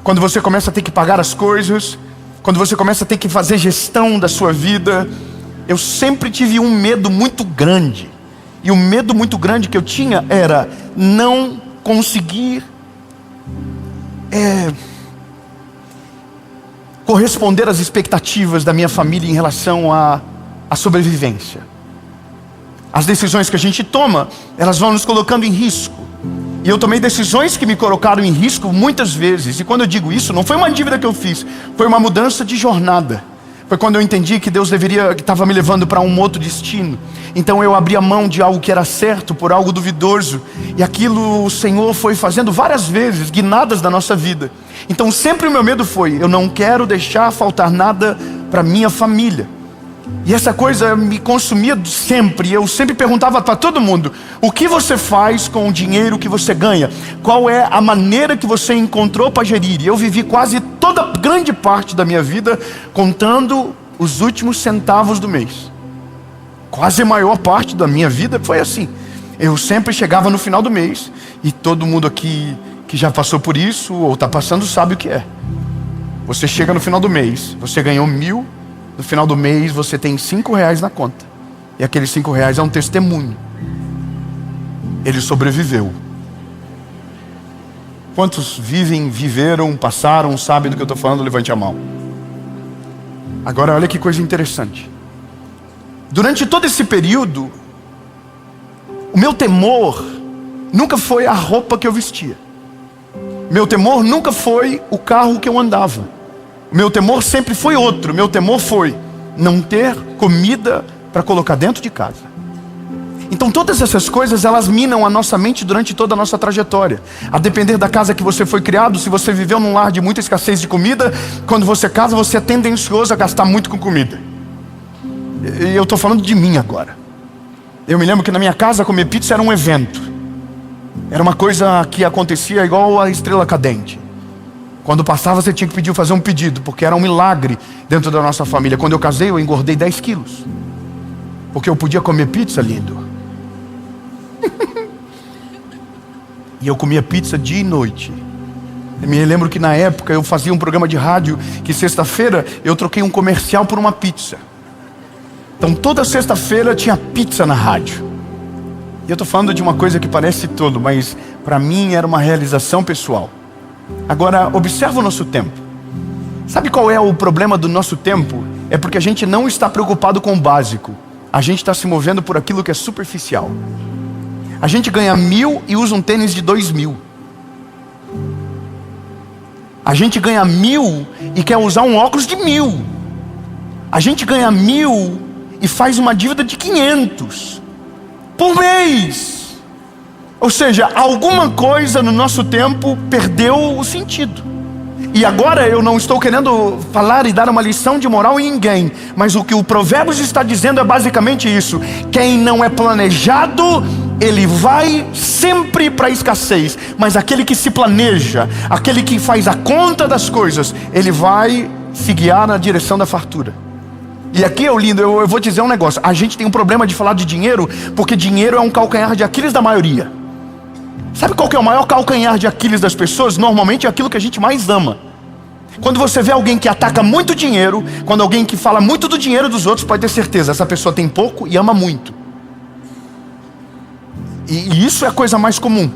Quando você começa a ter que pagar as coisas, quando você começa a ter que fazer gestão da sua vida, eu sempre tive um medo muito grande. E o medo muito grande que eu tinha era não conseguir corresponder às expectativas da minha família em relação à sobrevivência. As decisões que a gente toma, elas vão nos colocando em risco. E eu tomei decisões que me colocaram em risco muitas vezes. E quando eu digo isso, não foi uma dívida que eu fiz, foi uma mudança de jornada. Foi quando eu entendi que Deus estava me levando para um outro destino. Então eu abri a mão de algo que era certo por algo duvidoso. E aquilo o Senhor foi fazendo várias vezes, guinadas da nossa vida. Então sempre o meu medo foi: eu não quero deixar faltar nada para minha família. E essa coisa me consumia sempre. Eu sempre perguntava para todo mundo: o que você faz com o dinheiro que você ganha? Qual é a maneira que você encontrou para gerir? E eu vivi quase toda grande parte da minha vida contando os últimos centavos do mês. Quase a maior parte da minha vida foi assim. Eu sempre chegava no final do mês, e todo mundo aqui que já passou por isso ou está passando sabe o que é. Você chega no final do mês, você ganhou 1.000, no final do mês você tem R$5 na conta, e aqueles R$5 é um testemunho. Ele sobreviveu. Quantos viveram, passaram, sabem do que eu estou falando? Levante a mão. Agora olha que coisa interessante. Durante todo esse período, o meu temor nunca foi a roupa que eu vestia. Meu temor nunca foi o carro que eu andava. O meu temor sempre foi outro. Meu temor foi não ter comida para colocar dentro de casa. Então todas essas coisas, elas minam a nossa mente durante toda a nossa trajetória. A depender da casa que você foi criado, se você viveu num lar de muita escassez de comida, quando você casa, você é tendencioso a gastar muito com comida. E eu estou falando de mim agora. Eu me lembro que na minha casa comer pizza era um evento. Era uma coisa que acontecia igual a estrela cadente. Quando passava, você tinha que fazer um pedido, porque era um milagre dentro da nossa família. Quando eu casei, eu engordei 10 quilos, porque eu podia comer pizza, lindo. E eu comia pizza dia e noite. Eu me lembro que na época eu fazia um programa de rádio, que sexta-feira eu troquei um comercial por uma pizza. Então toda sexta-feira tinha pizza na rádio. E eu estou falando de uma coisa que parece tolo, mas para mim era uma realização pessoal. Agora, observa o nosso tempo. Sabe qual é o problema do nosso tempo? É porque a gente não está preocupado com o básico. A gente está se movendo por aquilo que é superficial. A gente ganha 1.000 e usa um tênis de 2.000. A gente ganha 1.000 e quer usar um óculos de 1.000. A gente ganha 1.000 e faz uma dívida de 500 por mês. Ou seja, alguma coisa no nosso tempo perdeu o sentido. E agora eu não estou querendo falar e dar uma lição de moral em ninguém, mas o que o Provérbios está dizendo é basicamente isso: quem não é planejado, ele vai sempre para a escassez. Mas aquele que se planeja, aquele que faz a conta das coisas, ele vai se guiar na direção da fartura. E aqui, lindo, eu vou dizer um negócio. A gente tem um problema de falar de dinheiro, porque dinheiro é um calcanhar de Aquiles da maioria. Sabe qual que é o maior calcanhar de Aquiles das pessoas? Normalmente é aquilo que a gente mais ama. Quando você vê alguém que ataca muito dinheiro, quando alguém que fala muito do dinheiro dos outros, pode ter certeza, essa pessoa tem pouco e ama muito. E isso é a coisa mais comum.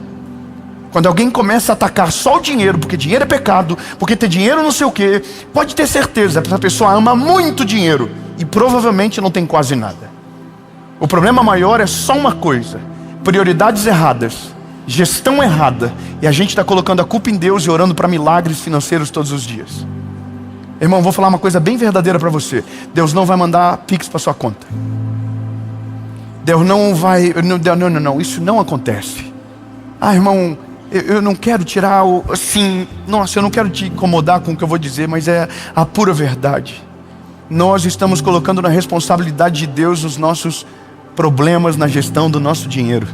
Quando alguém começa a atacar só o dinheiro, porque dinheiro é pecado, porque ter dinheiro não sei o quê, pode ter certeza, essa pessoa ama muito dinheiro e provavelmente não tem quase nada. O problema maior é só uma coisa: prioridades erradas, gestão errada, e a gente está colocando a culpa em Deus e orando para milagres financeiros todos os dias. Irmão, vou falar uma coisa bem verdadeira para você: Deus não vai mandar Pix para sua conta. Deus não vai, não, isso não acontece. Ah, irmão, eu não quero tirar assim, nossa, eu não quero te incomodar com o que eu vou dizer, mas é a pura verdade. Nós estamos colocando na responsabilidade de Deus os nossos problemas na gestão do nosso dinheiro.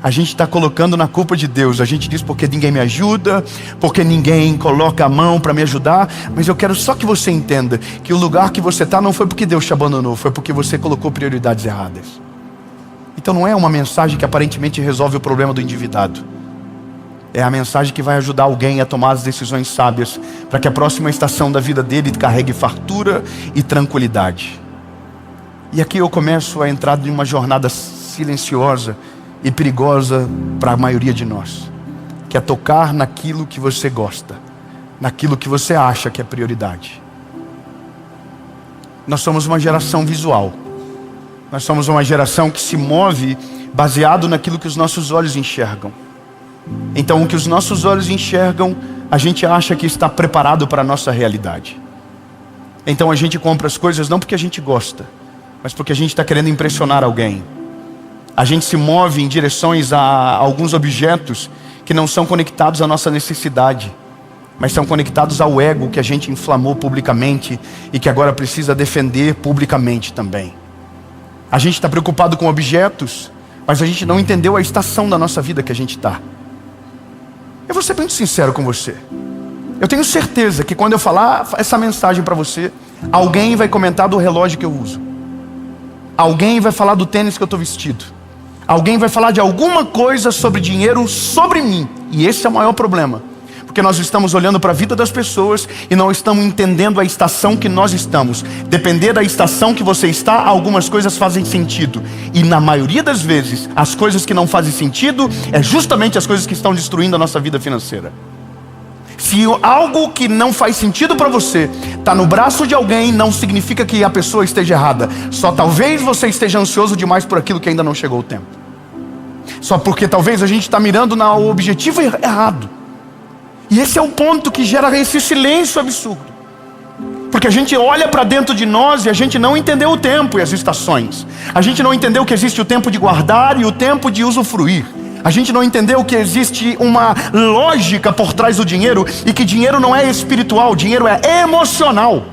A gente está colocando na culpa de Deus. A gente diz porque ninguém me ajuda, porque ninguém coloca a mão para me ajudar. Mas eu quero só que você entenda que o lugar que você está não foi porque Deus te abandonou, foi porque você colocou prioridades erradas. Então não é uma mensagem que aparentemente resolve o problema do endividado. É a mensagem que vai ajudar alguém a tomar as decisões sábias, para que a próxima estação da vida dele carregue fartura e tranquilidade. E aqui eu começo a entrar em uma jornada silenciosa e perigosa para a maioria de nós, que é tocar naquilo que você gosta, naquilo que você acha que é prioridade. Nós somos uma geração visual. Nós somos uma geração que se move baseado naquilo que os nossos olhos enxergam. Então o que os nossos olhos enxergam, a gente acha que está preparado para a nossa realidade. Então a gente compra as coisas não porque a gente gosta, mas porque a gente está querendo impressionar alguém. A gente se move em direções a alguns objetos que não são conectados à nossa necessidade, mas são conectados ao ego que a gente inflamou publicamente e que agora precisa defender publicamente também. A gente está preocupado com objetos, mas a gente não entendeu a estação da nossa vida que a gente está. Eu vou ser bem sincero com você. Eu tenho certeza que quando eu falar essa mensagem para você, alguém vai comentar do relógio que eu uso. Alguém vai falar do tênis que eu estou vestido. Alguém vai falar de alguma coisa sobre dinheiro sobre mim. E esse é o maior problema. Porque nós estamos olhando para a vida das pessoas e não estamos entendendo a estação que nós estamos. Depender da estação que você está, algumas coisas fazem sentido. E na maioria das vezes, as coisas que não fazem sentido é justamente as coisas que estão destruindo a nossa vida financeira. Se algo que não faz sentido para você está no braço de alguém, não significa que a pessoa esteja errada. Só talvez você esteja ansioso demais por aquilo que ainda não chegou o tempo. Só porque talvez a gente está mirando no objetivo errado. E esse é o ponto que gera esse silêncio absurdo. Porque a gente olha para dentro de nós e a gente não entendeu o tempo e as estações. A gente não entendeu que existe o tempo de guardar e o tempo de usufruir. A gente não entendeu que existe uma lógica por trás do dinheiro e que dinheiro não é espiritual, dinheiro é emocional.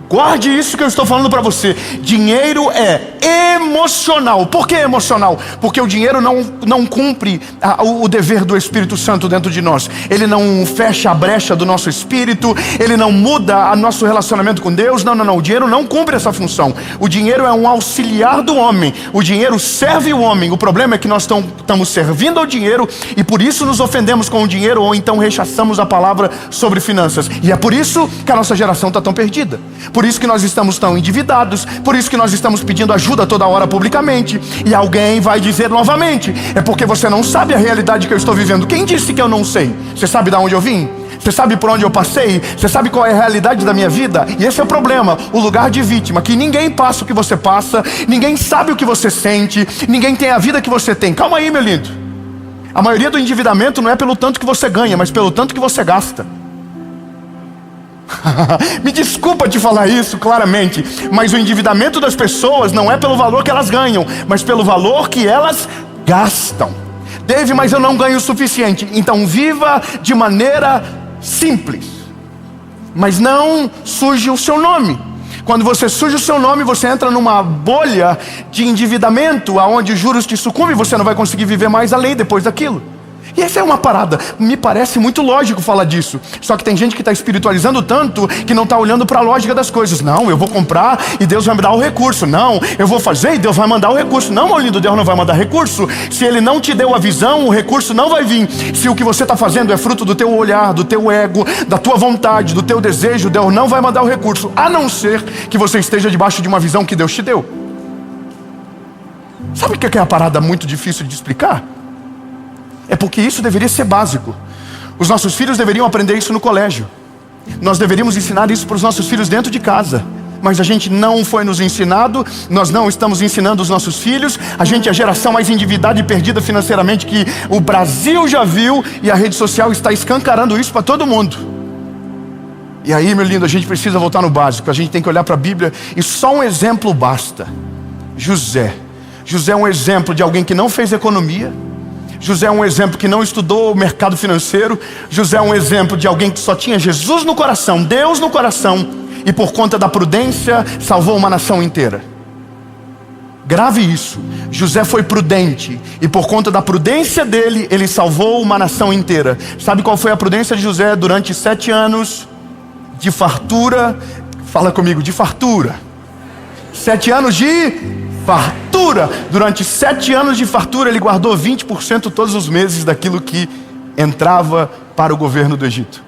Guarde isso que eu estou falando para você. Dinheiro é emocional. Por que emocional? Porque o dinheiro não cumpre o dever do Espírito Santo dentro de nós. Ele não fecha a brecha do nosso espírito. Ele não muda o nosso relacionamento com Deus. Não. O dinheiro não cumpre essa função. O dinheiro é um auxiliar do homem. O dinheiro serve o homem. O problema é que nós estamos servindo ao dinheiro e por isso nos ofendemos com o dinheiro ou então rechaçamos a palavra sobre finanças. E é por isso que a nossa geração está tão perdida. Por isso que nós estamos tão endividados. Por isso que nós estamos pedindo ajuda toda hora publicamente. E alguém vai dizer novamente: é porque você não sabe a realidade que eu estou vivendo. Quem disse que eu não sei? Você sabe de onde eu vim? Você sabe por onde eu passei? Você sabe qual é a realidade da minha vida? E esse é o problema, o lugar de vítima. Que ninguém passa o que você passa. Ninguém sabe o que você sente. Ninguém tem a vida que você tem. Calma aí, meu lindo. A maioria do endividamento não é pelo tanto que você ganha, mas pelo tanto que você gasta. Me desculpa te falar isso claramente, mas o endividamento das pessoas não é pelo valor que elas ganham, mas pelo valor que elas gastam. Dave, mas eu não ganho o suficiente. Então viva de maneira simples, mas não suje o seu nome. Quando você suja o seu nome, você entra numa bolha de endividamento, aonde os juros te sucumbem e você não vai conseguir viver mais a lei depois daquilo. E essa é uma parada, me parece muito lógico falar disso. Só que tem gente que está espiritualizando tanto que não está olhando para a lógica das coisas. Não, eu vou comprar e Deus vai me dar o recurso. Não, eu vou fazer e Deus vai mandar o recurso. Não, meu lindo, Deus não vai mandar recurso. Se Ele não te deu a visão, o recurso não vai vir. Se o que você está fazendo é fruto do teu olhar, do teu ego, da tua vontade, do teu desejo, Deus não vai mandar o recurso, a não ser que você esteja debaixo de uma visão que Deus te deu. Sabe o que é a parada muito difícil de explicar? É porque isso deveria ser básico. Os nossos filhos deveriam aprender isso no colégio. Nós deveríamos ensinar isso para os nossos filhos dentro de casa. Mas a gente não foi nos ensinado, nós não estamos ensinando os nossos filhos. A gente é a geração mais endividada e perdida financeiramente que o Brasil já viu, e a rede social está escancarando isso para todo mundo. E aí, meu lindo, a gente precisa voltar no básico. A gente tem que olhar para a Bíblia e só um exemplo basta. José é um exemplo de alguém que não fez economia. José é um exemplo que não estudou o mercado financeiro. José é um exemplo de alguém que só tinha Jesus no coração, Deus no coração, e por conta da prudência salvou uma nação inteira. Grave isso. José foi prudente, e por conta da prudência dele, ele salvou uma nação inteira. Sabe qual foi a prudência de José durante 7 anos de fartura? Fala comigo, de fartura. 7 anos de fartura. Durante 7 anos de fartura, ele guardou 20% todos os meses daquilo que entrava para o governo do Egito.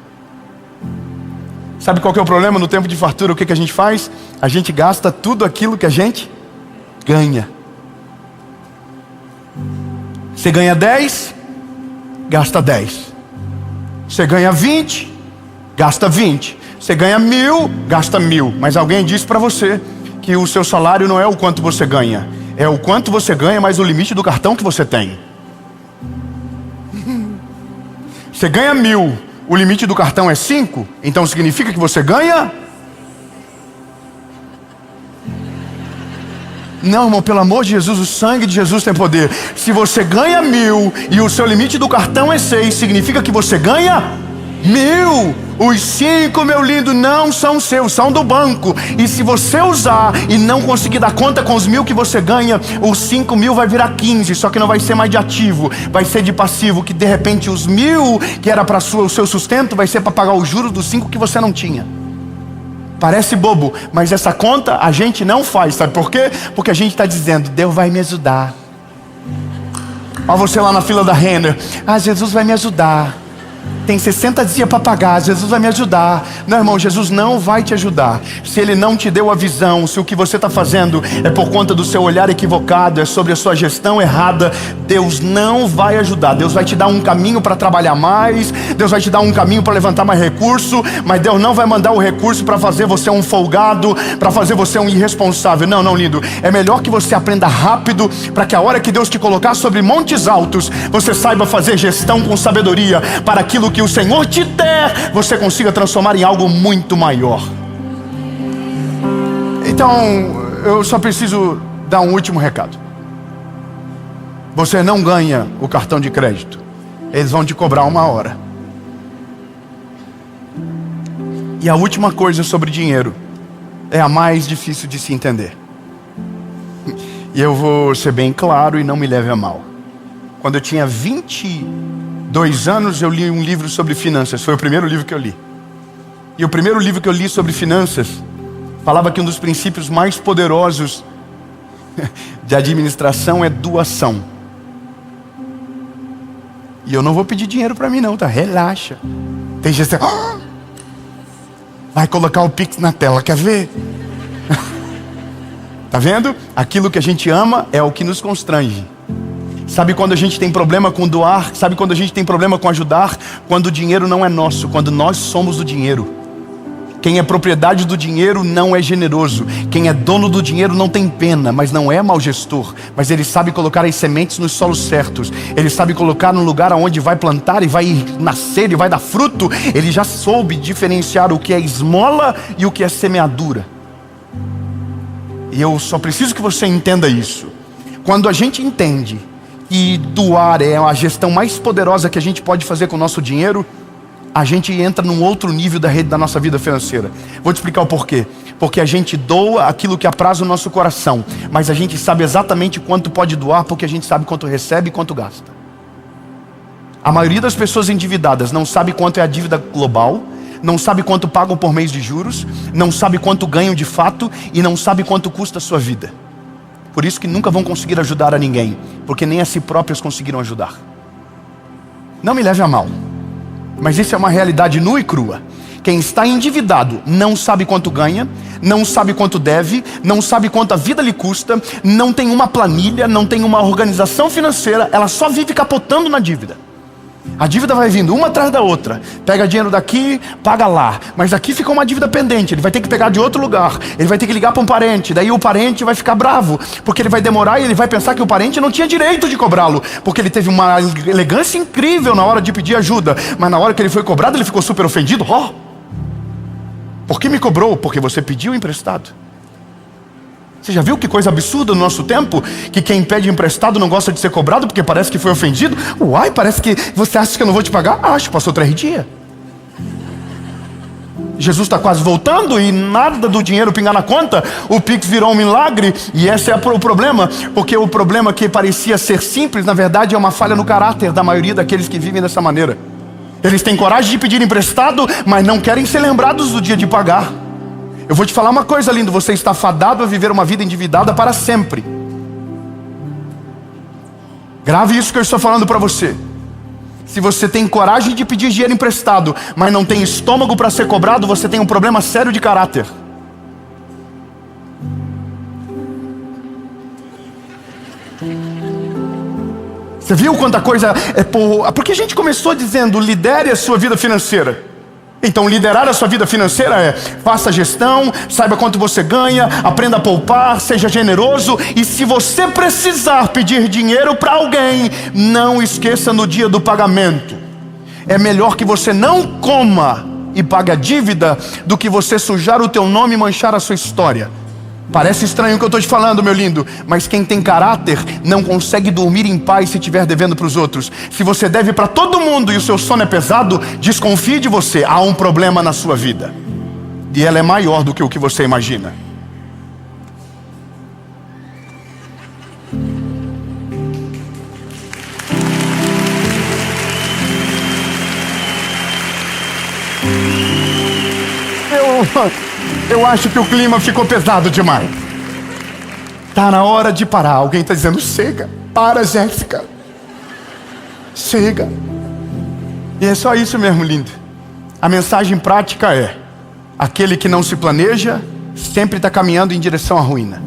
Sabe qual que é o problema no tempo de fartura? O que a gente faz? A gente gasta tudo aquilo que a gente ganha. Você ganha 10, gasta 10. Você ganha 20, gasta 20. Você ganha 1.000, gasta 1.000. Mas alguém disse para você que o seu salário não é o quanto você ganha, é o quanto você ganha mais o limite do cartão que você tem. Você ganha 1.000, o limite do cartão é 5, então significa que você ganha? Não, irmão, pelo amor de Jesus, o sangue de Jesus tem poder. Se você ganha 1.000 e o seu limite do cartão é 6, significa que você ganha 1.000. Os 5, meu lindo, não são seus, são do banco. E se você usar e não conseguir dar conta com os 1.000 que você ganha, os 5.000 vai virar 15, só que não vai ser mais de ativo, vai ser de passivo, que de repente os 1.000 que era para o seu sustento vai ser para pagar os juros dos 5 que você não tinha. Parece bobo, mas essa conta a gente não faz, sabe por quê? Porque a gente está dizendo, Deus vai me ajudar. Olha você lá na fila da Renner, Jesus vai me ajudar. Tem 60 dias para pagar, Jesus vai me ajudar. Não, irmão, Jesus não vai te ajudar. Se Ele não te deu a visão, se o que você está fazendo é por conta do seu olhar equivocado, é sobre a sua gestão errada, Deus não vai ajudar. Deus vai te dar um caminho para trabalhar mais, Deus vai te dar um caminho para levantar mais recurso, mas Deus não vai mandar o recurso para fazer você um folgado, para fazer você um irresponsável. Não, não, lindo. É melhor que você aprenda rápido, para que a hora que Deus te colocar sobre montes altos, você saiba fazer gestão com sabedoria, para aquilo que o Senhor te der, você consiga transformar em algo muito maior. Então, eu só preciso dar um último recado. Você não ganha o cartão de crédito, eles vão te cobrar 1 hora. E a última coisa sobre dinheiro é a mais difícil de se entender. E eu vou ser bem claro e não me leve a mal. Quando eu tinha 22 anos, eu li um livro sobre finanças. Foi o primeiro livro que eu li. E o primeiro livro que eu li sobre finanças falava que um dos princípios mais poderosos de administração é doação. E eu não vou pedir dinheiro para mim não, tá? Relaxa. Tem gente que vai colocar o Pix na tela, quer ver? Tá vendo? Aquilo que a gente ama é o que nos constrange. Sabe quando a gente tem problema com doar? Sabe quando a gente tem problema com ajudar? Quando o dinheiro não é nosso, quando nós somos o dinheiro. Quem é propriedade do dinheiro não é generoso. Quem é dono do dinheiro não tem pena, mas não é mau gestor. Mas ele sabe colocar as sementes nos solos certos. Ele sabe colocar no lugar onde vai plantar e vai nascer e vai dar fruto. Ele já soube diferenciar o que é esmola e o que é semeadura. E eu só preciso que você entenda isso. Quando a gente entende que doar é a gestão mais poderosa que a gente pode fazer com o nosso dinheiro, a gente entra num outro nível da rede da nossa vida financeira. Vou te explicar o porquê. Porque a gente doa aquilo que apraz o nosso coração, mas a gente sabe exatamente quanto pode doar, porque a gente sabe quanto recebe e quanto gasta. A maioria das pessoas endividadas não sabe quanto é a dívida global, não sabe quanto pagam por mês de juros, não sabe quanto ganham de fato e não sabe quanto custa a sua vida. Por isso que nunca vão conseguir ajudar a ninguém, porque nem a si próprios conseguiram ajudar. Não me leve a mal, mas isso é uma realidade nua e crua. Quem está endividado não sabe quanto ganha, não sabe quanto deve, não sabe quanto a vida lhe custa, não tem uma planilha, não tem uma organização financeira, ela só vive capotando na dívida. A dívida vai vindo uma atrás da outra. Pega dinheiro daqui, paga lá. Mas aqui ficou uma dívida pendente. Ele vai ter que pegar de outro lugar. Ele vai ter que ligar para um parente. Daí o parente vai ficar bravo, porque ele vai demorar e ele vai pensar que o parente não tinha direito de cobrá-lo, porque ele teve uma elegância incrível na hora de pedir ajuda. Mas na hora que ele foi cobrado, ele ficou super ofendido. Por que me cobrou? Porque você pediu emprestado. Você já viu que coisa absurda no nosso tempo? Que quem pede emprestado não gosta de ser cobrado porque parece que foi ofendido? Uai, parece que você acha que eu não vou te pagar? Acho, passou 3 dias. Jesus está quase voltando e nada do dinheiro pingar na conta. O Pix virou um milagre e esse é o problema. Porque o problema que parecia ser simples, na verdade é uma falha no caráter da maioria daqueles que vivem dessa maneira. Eles têm coragem de pedir emprestado, mas não querem ser lembrados do dia de pagar. Eu vou te falar uma coisa, lindo, você está fadado a viver uma vida endividada para sempre. Grave isso que eu estou falando para você. Se você tem coragem de pedir dinheiro emprestado, mas não tem estômago para ser cobrado, você tem um problema sério de caráter. Você viu quanta coisa é porque a gente começou dizendo, lidere a sua vida financeira. Então liderar a sua vida financeira é: faça gestão, saiba quanto você ganha, aprenda a poupar, seja generoso. E se você precisar pedir dinheiro para alguém, não esqueça no dia do pagamento. É melhor que você não coma e pague a dívida do que você sujar o teu nome e manchar a sua história. Parece estranho o que eu estou te falando, meu lindo, mas quem tem caráter não consegue dormir em paz se estiver devendo para os outros. Se você deve para todo mundo e o seu sono é pesado, desconfie de você. Há um problema na sua vida e ela é maior do que o que você imagina. Eu acho que o clima ficou pesado demais. Tá na hora de parar. Alguém está dizendo: chega, para, Jéssica, chega. E é só isso mesmo, lindo. A mensagem prática é: aquele que não se planeja sempre está caminhando em direção à ruína,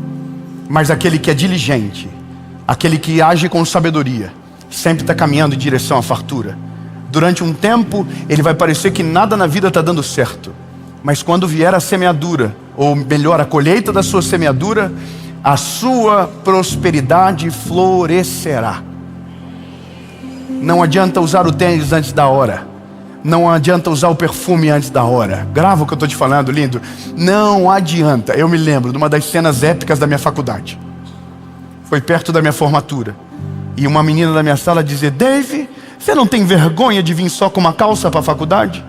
mas aquele que é diligente, aquele que age com sabedoria, sempre está caminhando em direção à fartura. Durante um tempo ele vai parecer que nada na vida está dando certo, mas quando vier a semeadura, ou melhor, a colheita da sua semeadura, a sua prosperidade florescerá. Não adianta usar o tênis antes da hora. Não adianta usar o perfume antes da hora. Grava o que eu estou te falando, lindo. Não adianta. Eu me lembro de uma das cenas épicas da minha faculdade. Foi perto da minha formatura. E uma menina da minha sala dizia: Dave, você não tem vergonha de vir só com uma calça para a faculdade?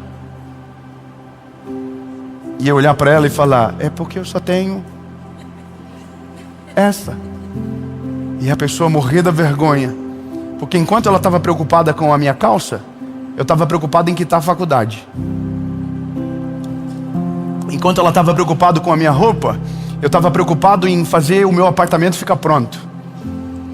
E eu olhar para ela e falar: é porque eu só tenho essa. E a pessoa morrer da vergonha, porque enquanto ela estava preocupada com a minha calça, eu estava preocupado em quitar a faculdade. Enquanto ela estava preocupada com a minha roupa, eu estava preocupado em fazer o meu apartamento ficar pronto.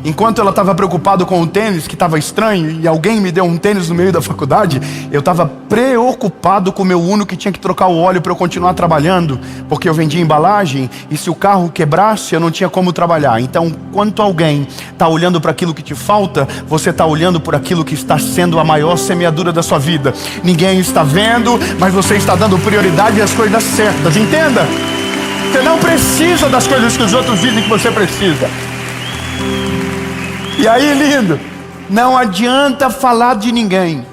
Enquanto ela estava preocupada com o tênis, que estava estranho, e alguém me deu um tênis no meio da faculdade, eu estava preocupado com o meu Uno, que tinha que trocar o óleo para eu continuar trabalhando, porque eu vendia embalagem, e se o carro quebrasse, eu não tinha como trabalhar. Então, enquanto alguém está olhando para aquilo que te falta, você está olhando por aquilo que está sendo a maior semeadura da sua vida. Ninguém está vendo, mas você está dando prioridade às coisas certas, entenda? Você não precisa das coisas que os outros dizem que você precisa. E aí, lindo, não adianta falar de ninguém.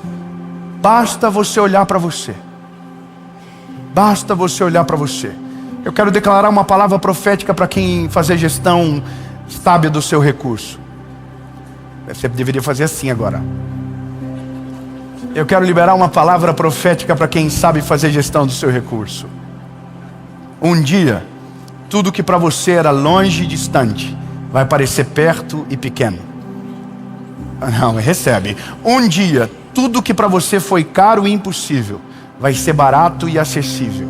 Basta você olhar para você. Basta você olhar para você. Eu quero declarar uma palavra profética para quem fazer gestão sábia do seu recurso. Você deveria fazer assim agora. Eu quero liberar uma palavra profética para quem sabe fazer gestão do seu recurso. Um dia, tudo que para você era longe e distante vai parecer perto e pequeno. Não, recebe. Um dia, tudo que para você foi caro e impossível vai ser barato e acessível.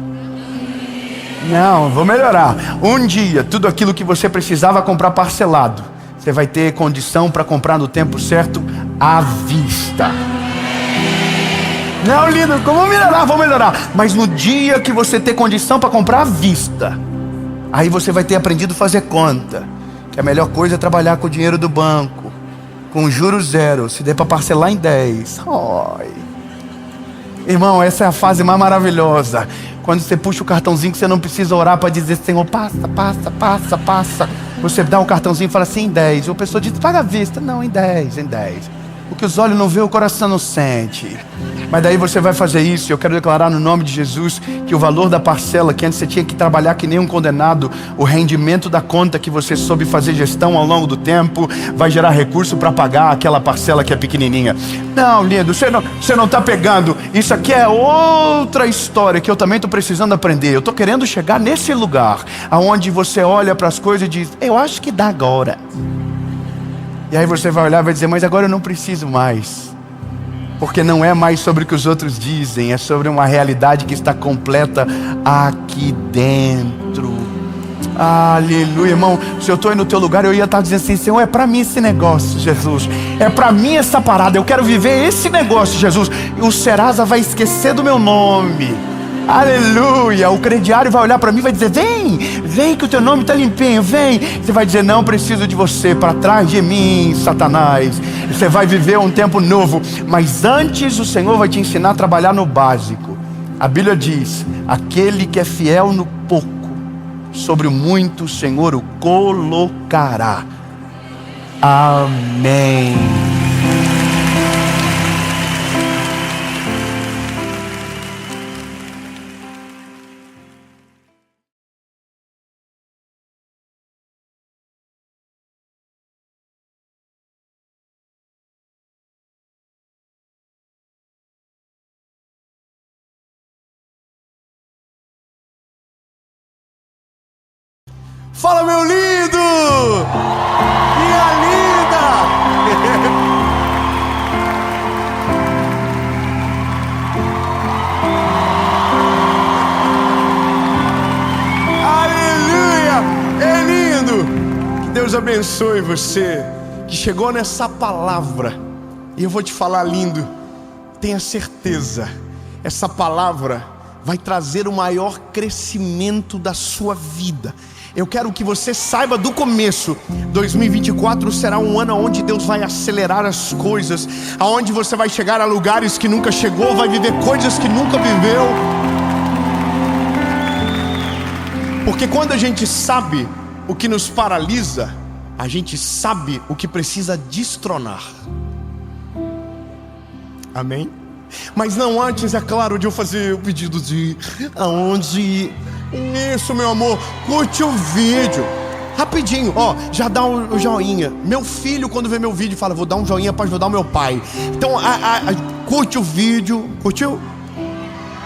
Não, vou melhorar. Um dia, tudo aquilo que você precisava comprar parcelado, você vai ter condição para comprar no tempo certo, à vista. Não, lindo, como melhorar? Vou melhorar. Mas no dia que você ter condição para comprar à vista, aí você vai ter aprendido a fazer conta. Que a melhor coisa é trabalhar com o dinheiro do banco, com juros zero, se der para parcelar em 10. Oi. Irmão, essa é a fase mais maravilhosa. Quando você puxa o cartãozinho que você não precisa orar para dizer, Senhor, passa, passa, passa, passa. Você dá um cartãozinho e fala assim, em 10. E a pessoa diz, paga à vista. Não, em 10, em 10. O que os olhos não vê, o coração não sente. Mas daí você vai fazer isso. Eu quero declarar no nome de Jesus que o valor da parcela, que antes você tinha que trabalhar que nem um condenado, o rendimento da conta que você soube fazer gestão ao longo do tempo, vai gerar recurso para pagar aquela parcela que é pequenininha. Não, lindo, você não está pegando. Isso aqui é outra história que eu também estou precisando aprender. Eu estou querendo chegar nesse lugar aonde você olha para as coisas e diz, eu acho que dá agora. E aí você vai olhar e vai dizer, mas agora eu não preciso mais. Porque não é mais sobre o que os outros dizem, é sobre uma realidade que está completa aqui dentro. Aleluia, irmão. Se eu estou aí no teu lugar, eu ia estar dizendo assim, Senhor, é para mim esse negócio, Jesus. É para mim essa parada, eu quero viver esse negócio, Jesus. E o Serasa vai esquecer do meu nome. Aleluia, o crediário vai olhar para mim e vai dizer, vem que o teu nome está limpinho, vem. Você vai dizer, não preciso de você, para trás de mim, Satanás. Você vai viver um tempo novo, mas antes o Senhor vai te ensinar a trabalhar no básico. A Bíblia diz, aquele que é fiel no pouco, sobre o muito o Senhor o colocará. Amém. Fala, meu lindo! Minha linda! Aleluia! É lindo! Que Deus abençoe você que chegou nessa palavra. E eu vou te falar, lindo, tenha certeza, essa palavra vai trazer o maior crescimento da sua vida. Eu quero que você saiba do começo, 2024 será um ano onde Deus vai acelerar as coisas, aonde você vai chegar a lugares que nunca chegou, vai viver coisas que nunca viveu. Porque quando a gente sabe o que nos paralisa, a gente sabe o que precisa destronar. Amém? Mas não antes, é claro, de eu fazer o pedido de aonde... Isso, meu amor, curte o vídeo rapidinho, ó, já dá um joinha. Meu filho, quando vê meu vídeo, fala, vou dar um joinha para ajudar o meu pai. Então, curte o vídeo. Curtiu?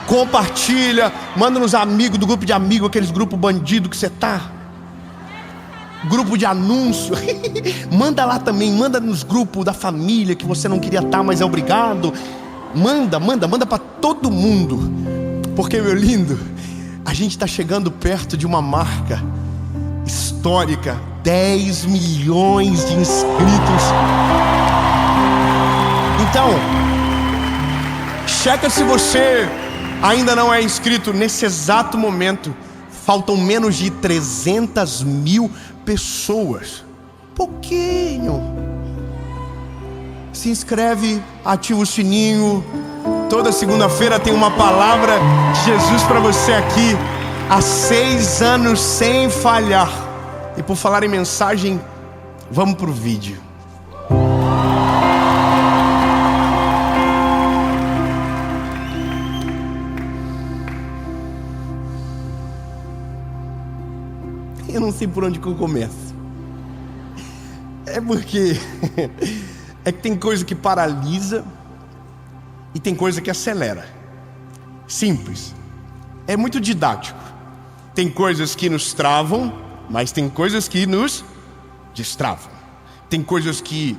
Compartilha. Manda nos amigos, do grupo de amigos, aqueles grupos bandido que você tá, grupo de anúncio. Manda lá também, manda nos grupos da família que você não queria estar, mas é obrigado. Manda para todo mundo. Porque, meu lindo, a gente está chegando perto de uma marca histórica, 10 milhões de inscritos. Então, checa se você ainda não é inscrito. Nesse exato momento, faltam menos de 300 mil pessoas. Pouquinho. Se inscreve, ativa o sininho. Toda segunda-feira tem uma palavra de Jesus para você aqui. Há 6 anos sem falhar. E por falar em mensagem, vamos pro vídeo. Eu não sei por onde que eu começo. É porque é que tem coisa que paralisa e tem coisa que acelera. Simples. É muito didático. Tem coisas que nos travam, mas tem coisas que nos destravam. Tem coisas que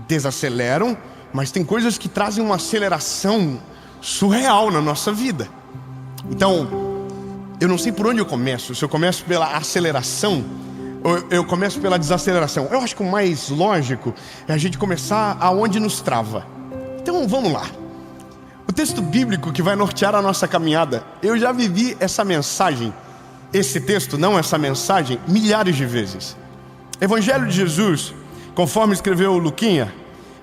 desaceleram mas tem coisas que trazem uma aceleração surreal na nossa vida. Então, eu não sei por onde eu começo. Se eu começo pela aceleração ou eu começo pela desaceleração. Eu acho que o mais lógico é a gente começar aonde nos trava. Então vamos lá. O texto bíblico que vai nortear a nossa caminhada, eu já vivi essa mensagem, esse texto, não essa mensagem, milhares de vezes. Evangelho de Jesus, conforme escreveu Luquinha,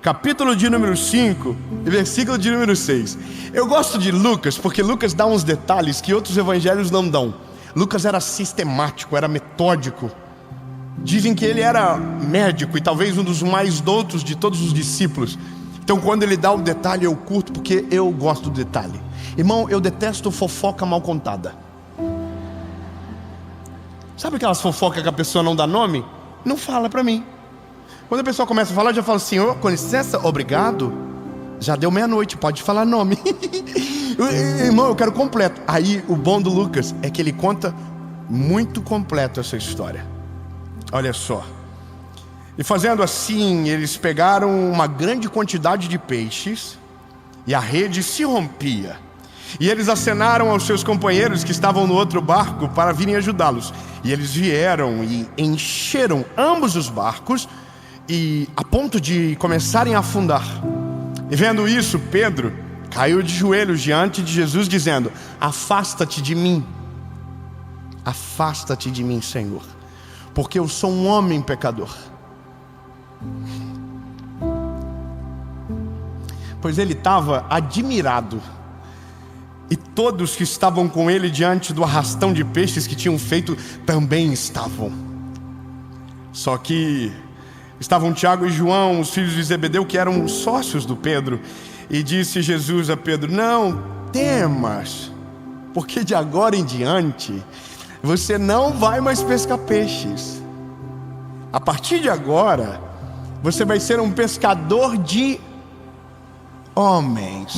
capítulo de número 5, versículo de número 6. Eu gosto de Lucas, porque Lucas dá uns detalhes que outros evangelhos não dão. Lucas era sistemático, era metódico. Dizem que ele era médico e talvez um dos mais doutos de todos os discípulos. Então quando ele dá o detalhe eu curto, porque eu gosto do detalhe. Irmão, eu detesto fofoca mal contada. Sabe aquelas fofocas que a pessoa não dá nome? Não fala pra mim. Quando a pessoa começa a falar, eu já falo: senhor, com licença, obrigado. Já deu meia-noite, pode falar nome. Irmão, eu quero completo. Aí o bom do Lucas é que ele conta muito completo essa história. Olha só. E fazendo assim, eles pegaram uma grande quantidade de peixes e a rede se rompia. E eles acenaram aos seus companheiros que estavam no outro barco para virem ajudá-los. E eles vieram e encheram ambos os barcos, e a ponto de começarem a afundar. E vendo isso, Pedro caiu de joelhos diante de Jesus, dizendo: afasta-te de mim, Senhor, porque eu sou um homem pecador. Pois ele estava admirado, e todos que estavam com ele diante do arrastão de peixes que tinham feito também estavam. Só que estavam Tiago e João, os filhos de Zebedeu, que eram sócios do Pedro. E disse Jesus a Pedro: não temas, porque de agora em diante você não vai mais pescar peixes. A partir de agora você vai ser um pescador de homens.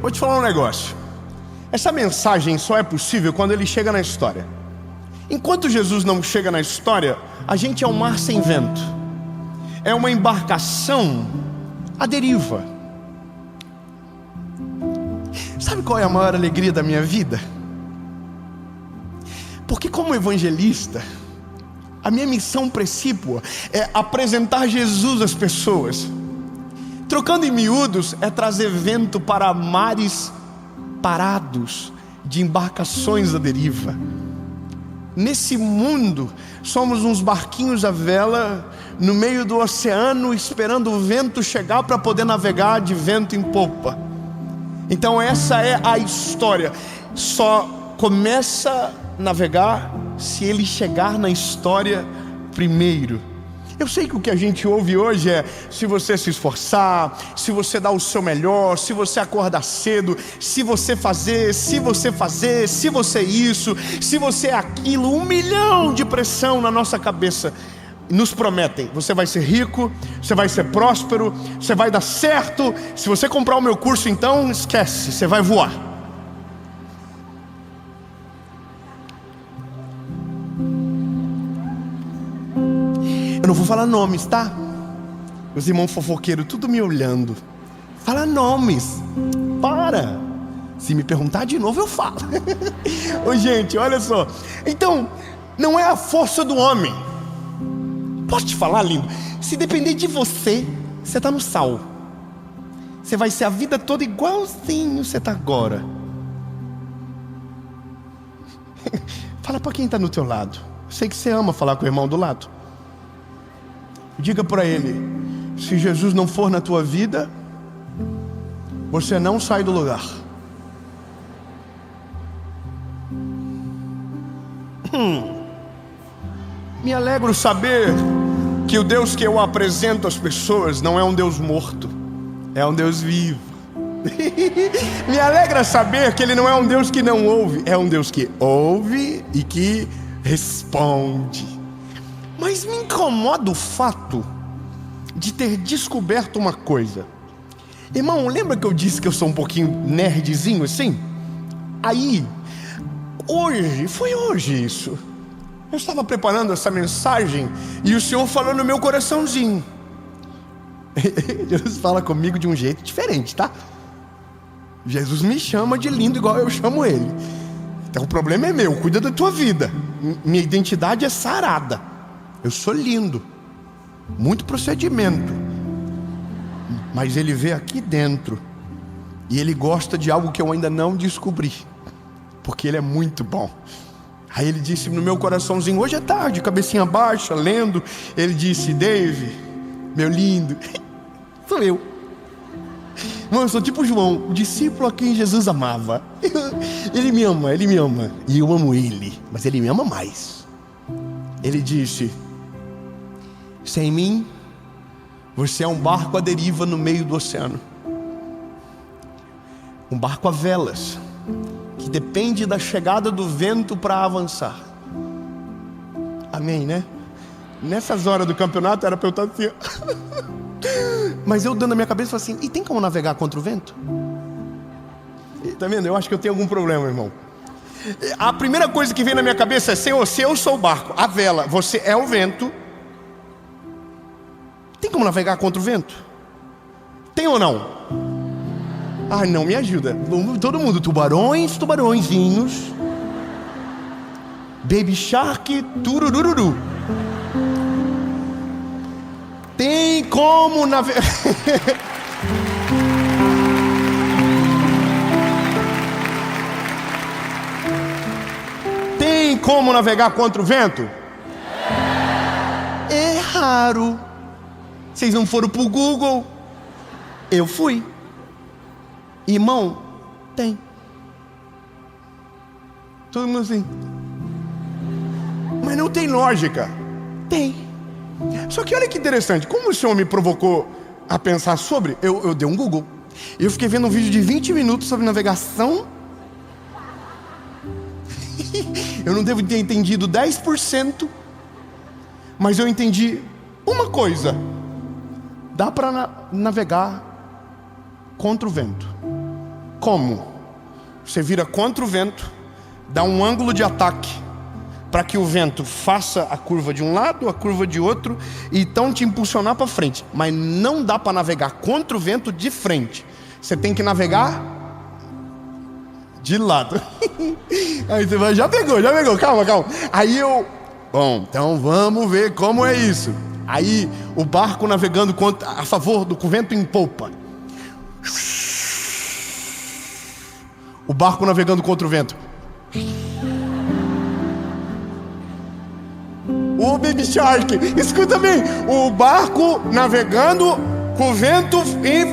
Vou te falar um negócio. Essa mensagem só é possível quando ele chega na história. Enquanto Jesus não chega na história, a gente é um mar sem vento. É uma embarcação à deriva. Sabe qual é a maior alegria da minha vida? Porque como evangelista, a minha missão precípua é apresentar Jesus às pessoas. Trocando em miúdos, é trazer vento para mares parados, de embarcações à deriva. Nesse mundo, somos uns barquinhos à vela, no meio do oceano, esperando o vento chegar para poder navegar de vento em popa. Então essa é a história. Só começa a navegar se ele chegar na história primeiro. Eu sei que o que a gente ouve hoje é: se você se esforçar, se você dar o seu melhor, se você acordar cedo, se você isso, se você aquilo, 1 milhão de pressão na nossa cabeça. Nos prometem: você vai ser rico, você vai ser próspero, você vai dar certo. Se você comprar o meu curso, então esquece, você vai voar. Eu não vou falar nomes, tá? Os irmãos fofoqueiros tudo me olhando. Fala nomes. Para. Se me perguntar de novo eu falo. Ô gente, olha só. Então, não é a força do homem. Posso te falar, lindo? Se depender de você, você está no sal. Você vai ser a vida toda igualzinho você está agora. Fala para quem está no teu lado. Eu sei que você ama falar com o irmão do lado. Diga para ele: se Jesus não for na tua vida, você não sai do lugar. Me alegro saber que o Deus que eu apresento às pessoas não é um Deus morto, é um Deus vivo. Me alegra saber que Ele não é um Deus que não ouve, é um Deus que ouve e que responde. Mas me incomoda o fato de ter descoberto uma coisa. Irmão, lembra que eu disse que eu sou um pouquinho nerdzinho assim? Aí, Foi hoje isso. Eu estava preparando essa mensagem e o Senhor falou no meu coraçãozinho. Jesus fala comigo de um jeito diferente, tá? Jesus me chama de lindo igual eu chamo ele. Então o problema é meu, cuida da tua vida. Minha identidade é sarada. Eu sou lindo. Muito procedimento. Mas ele vê aqui dentro. E ele gosta de algo que eu ainda não descobri. Porque ele é muito bom. Aí ele disse no meu coraçãozinho, hoje é tarde, cabecinha baixa, lendo. Ele disse, Dave, meu lindo, sou eu. Mano, eu sou tipo João, o discípulo a quem Jesus amava. Ele me ama. E eu amo ele, mas ele me ama mais. Ele disse, sem mim, você é um barco à deriva no meio do oceano. Um barco a velas, que depende da chegada do vento para avançar. Amém, né? Nessas horas do campeonato era para eu estar assim. Mas eu dando na minha cabeça, falei assim, e tem como navegar contra o vento? Tá vendo? Eu acho que eu tenho algum problema, irmão. A primeira coisa que vem na minha cabeça é, Senhor, se eu sou o barco, a vela, você é o vento, tem como navegar contra o vento? Tem ou não? Ai, não, me ajuda. Todo mundo, tubarõezinhos, baby shark, turururu. Tem como navegar. Tem como navegar contra o vento? É raro. Vocês não foram pro Google? Eu fui. Irmão, tem. Todo mundo assim. Mas não tem lógica. Tem. Só que olha que interessante. Como o Senhor me provocou a pensar sobre, eu dei um Google. Eu fiquei vendo um vídeo de 20 minutos sobre navegação. Eu não devo ter entendido 10%, mas eu entendi uma coisa. Dá para navegar contra o vento. Como? Você vira contra o vento, dá um ângulo de ataque para que o vento faça a curva de um lado, a curva de outro, e então te impulsionar para frente. Mas não dá para navegar contra o vento de frente. Você tem que navegar de lado. Aí você vai, já pegou, calma. Aí bom, então vamos ver como é isso. Aí o barco navegando a favor do vento em polpa. O barco navegando contra o vento. O Baby Shark, escuta bem. O barco navegando com o vento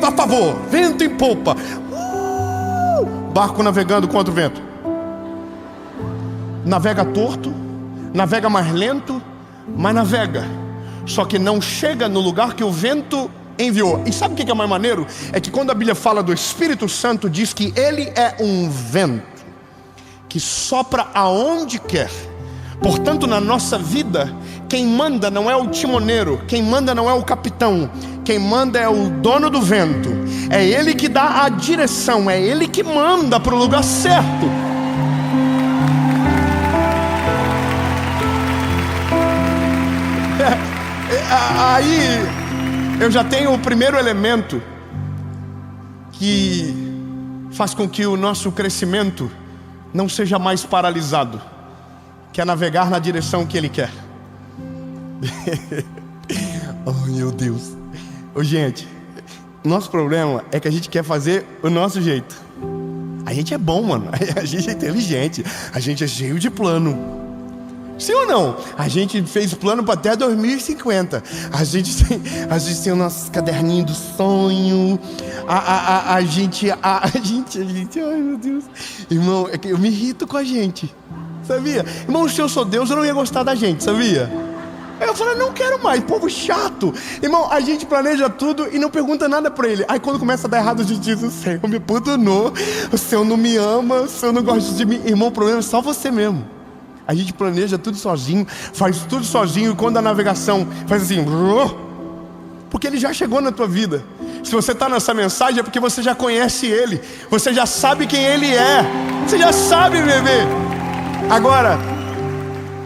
a favor, vento em polpa. Barco navegando contra o vento. Navega torto, navega mais lento, mas navega. Só que não chega no lugar que o vento enviou. E sabe o que é mais maneiro? É que quando a Bíblia fala do Espírito Santo, diz que ele é um vento que sopra aonde quer. Portanto, na nossa vida, quem manda não é o timoneiro, quem manda não é o capitão, quem manda é o dono do vento. É ele que dá a direção, é ele que manda para o lugar certo. Aí eu já tenho o primeiro elemento que faz com que o nosso crescimento não seja mais paralisado, que é navegar na direção que ele quer. Oh meu Deus. Gente, nosso problema é que a gente quer fazer o nosso jeito. A gente é bom, mano. A gente é inteligente. A gente é cheio de plano. Sim ou não? A gente fez plano para até 2050. A gente tem o nosso caderninho do sonho. A gente, ai meu Deus. Irmão, é que eu me irrito com a gente. Sabia? Irmão, se eu sou Deus, eu não ia gostar da gente, sabia? Aí eu falei, não quero mais, povo chato. Irmão, a gente planeja tudo e não pergunta nada pra ele. Aí quando começa a dar errado, a gente diz, o Senhor me abandonou, o Senhor não me ama, o Senhor não gosta de mim. Irmão, o problema é só você mesmo. A gente planeja tudo sozinho, faz tudo sozinho, e quando a navegação faz assim, porque ele já chegou na tua vida. Se você está nessa mensagem é porque você já conhece ele, você já sabe quem ele é, você já sabe, bebê. Agora,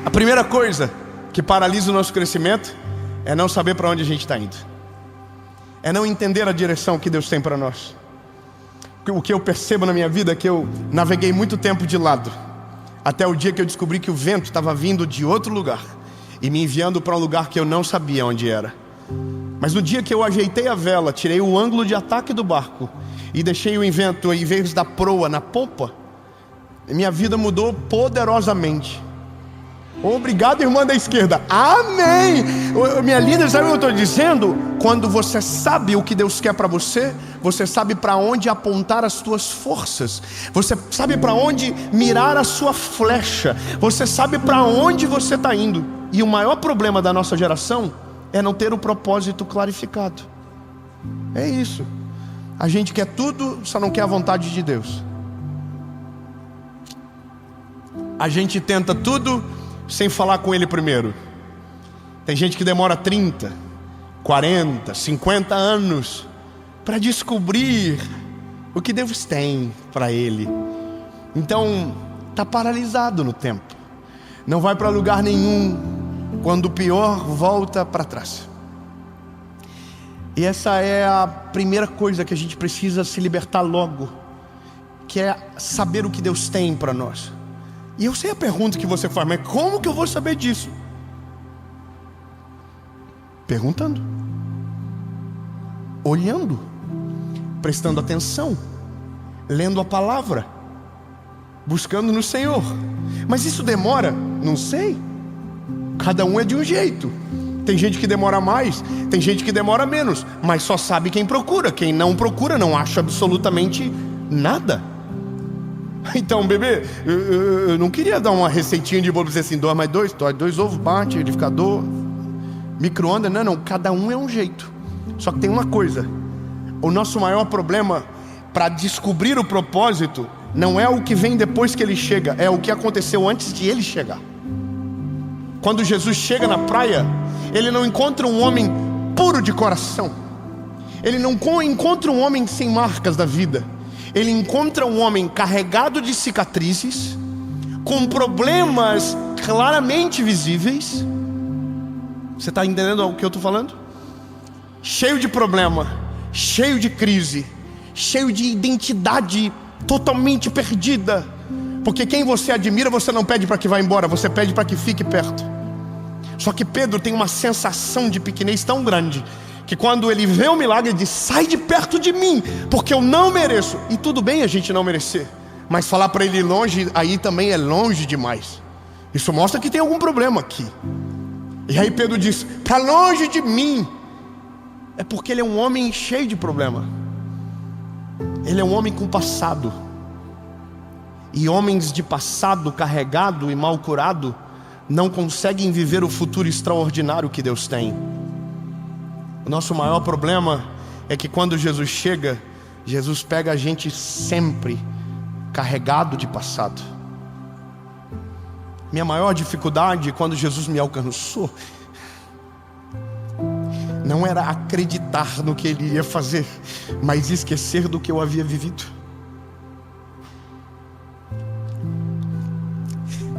a primeira coisa que paralisa o nosso crescimento é não saber para onde a gente está indo. É não entender a direção que Deus tem para nós. O que eu percebo na minha vida é que eu naveguei muito tempo de lado, até o dia que eu descobri que o vento estava vindo de outro lugar e me enviando para um lugar que eu não sabia onde era. Mas no dia que eu ajeitei a vela, tirei o ângulo de ataque do barco e deixei o vento, em vez da proa, na popa, minha vida mudou poderosamente. Obrigado, irmã da esquerda. Amém. Minha líder, sabe o que eu estou dizendo? Quando você sabe o que Deus quer para você, você sabe para onde apontar as suas forças, você sabe para onde mirar a sua flecha, você sabe para onde você está indo. E o maior problema da nossa geração é não ter o propósito clarificado. É isso. A gente quer tudo, só não quer a vontade de Deus. A gente tenta tudo sem falar com Ele primeiro. Tem gente que demora 30, 40, 50 anos para descobrir o que Deus tem para ele. Então está paralisado no tempo, não vai para lugar nenhum. Quando o pior, volta para trás. E essa é a primeira coisa que a gente precisa se libertar logo, que é saber o que Deus tem para nós. E eu sei a pergunta que você faz, mas como que eu vou saber disso? Perguntando, olhando, prestando atenção, lendo a palavra, buscando no Senhor. Mas isso demora? Não sei. Cada um é de um jeito. Tem gente que demora mais, tem gente que demora menos, mas só sabe quem procura. Quem não procura não acha absolutamente nada. Então, bebê, eu não queria dar uma receitinha de bolo, dizer assim, 2 mais 2, 2 ovos, bate, liquidificador, micro-ondas. Não, cada um é um jeito. Só que tem uma coisa, o nosso maior problema para descobrir o propósito não é o que vem depois que ele chega, é o que aconteceu antes de ele chegar. Quando Jesus chega na praia, ele não encontra um homem puro de coração, ele não encontra um homem sem marcas da vida. Ele encontra um homem carregado de cicatrizes, com problemas claramente visíveis. Você está entendendo o que eu estou falando? Cheio de problema, cheio de crise, cheio de identidade totalmente perdida. Porque quem você admira, você não pede para que vá embora, você pede para que fique perto. Só que Pedro tem uma sensação de pequenez tão grande, que quando ele vê o milagre, ele diz, sai de perto de mim, porque eu não mereço. E tudo bem a gente não merecer, mas falar para ele ir longe, aí também é longe demais. Isso mostra que tem algum problema aqui. E aí Pedro diz, para longe de mim. É porque ele é um homem cheio de problema. Ele é um homem com passado. E homens de passado carregado e mal curado não conseguem viver o futuro extraordinário que Deus tem. O nosso maior problema é que quando Jesus chega, Jesus pega a gente sempre carregado de passado. Minha maior dificuldade quando Jesus me alcançou não era acreditar no que Ele ia fazer, mas esquecer do que eu havia vivido.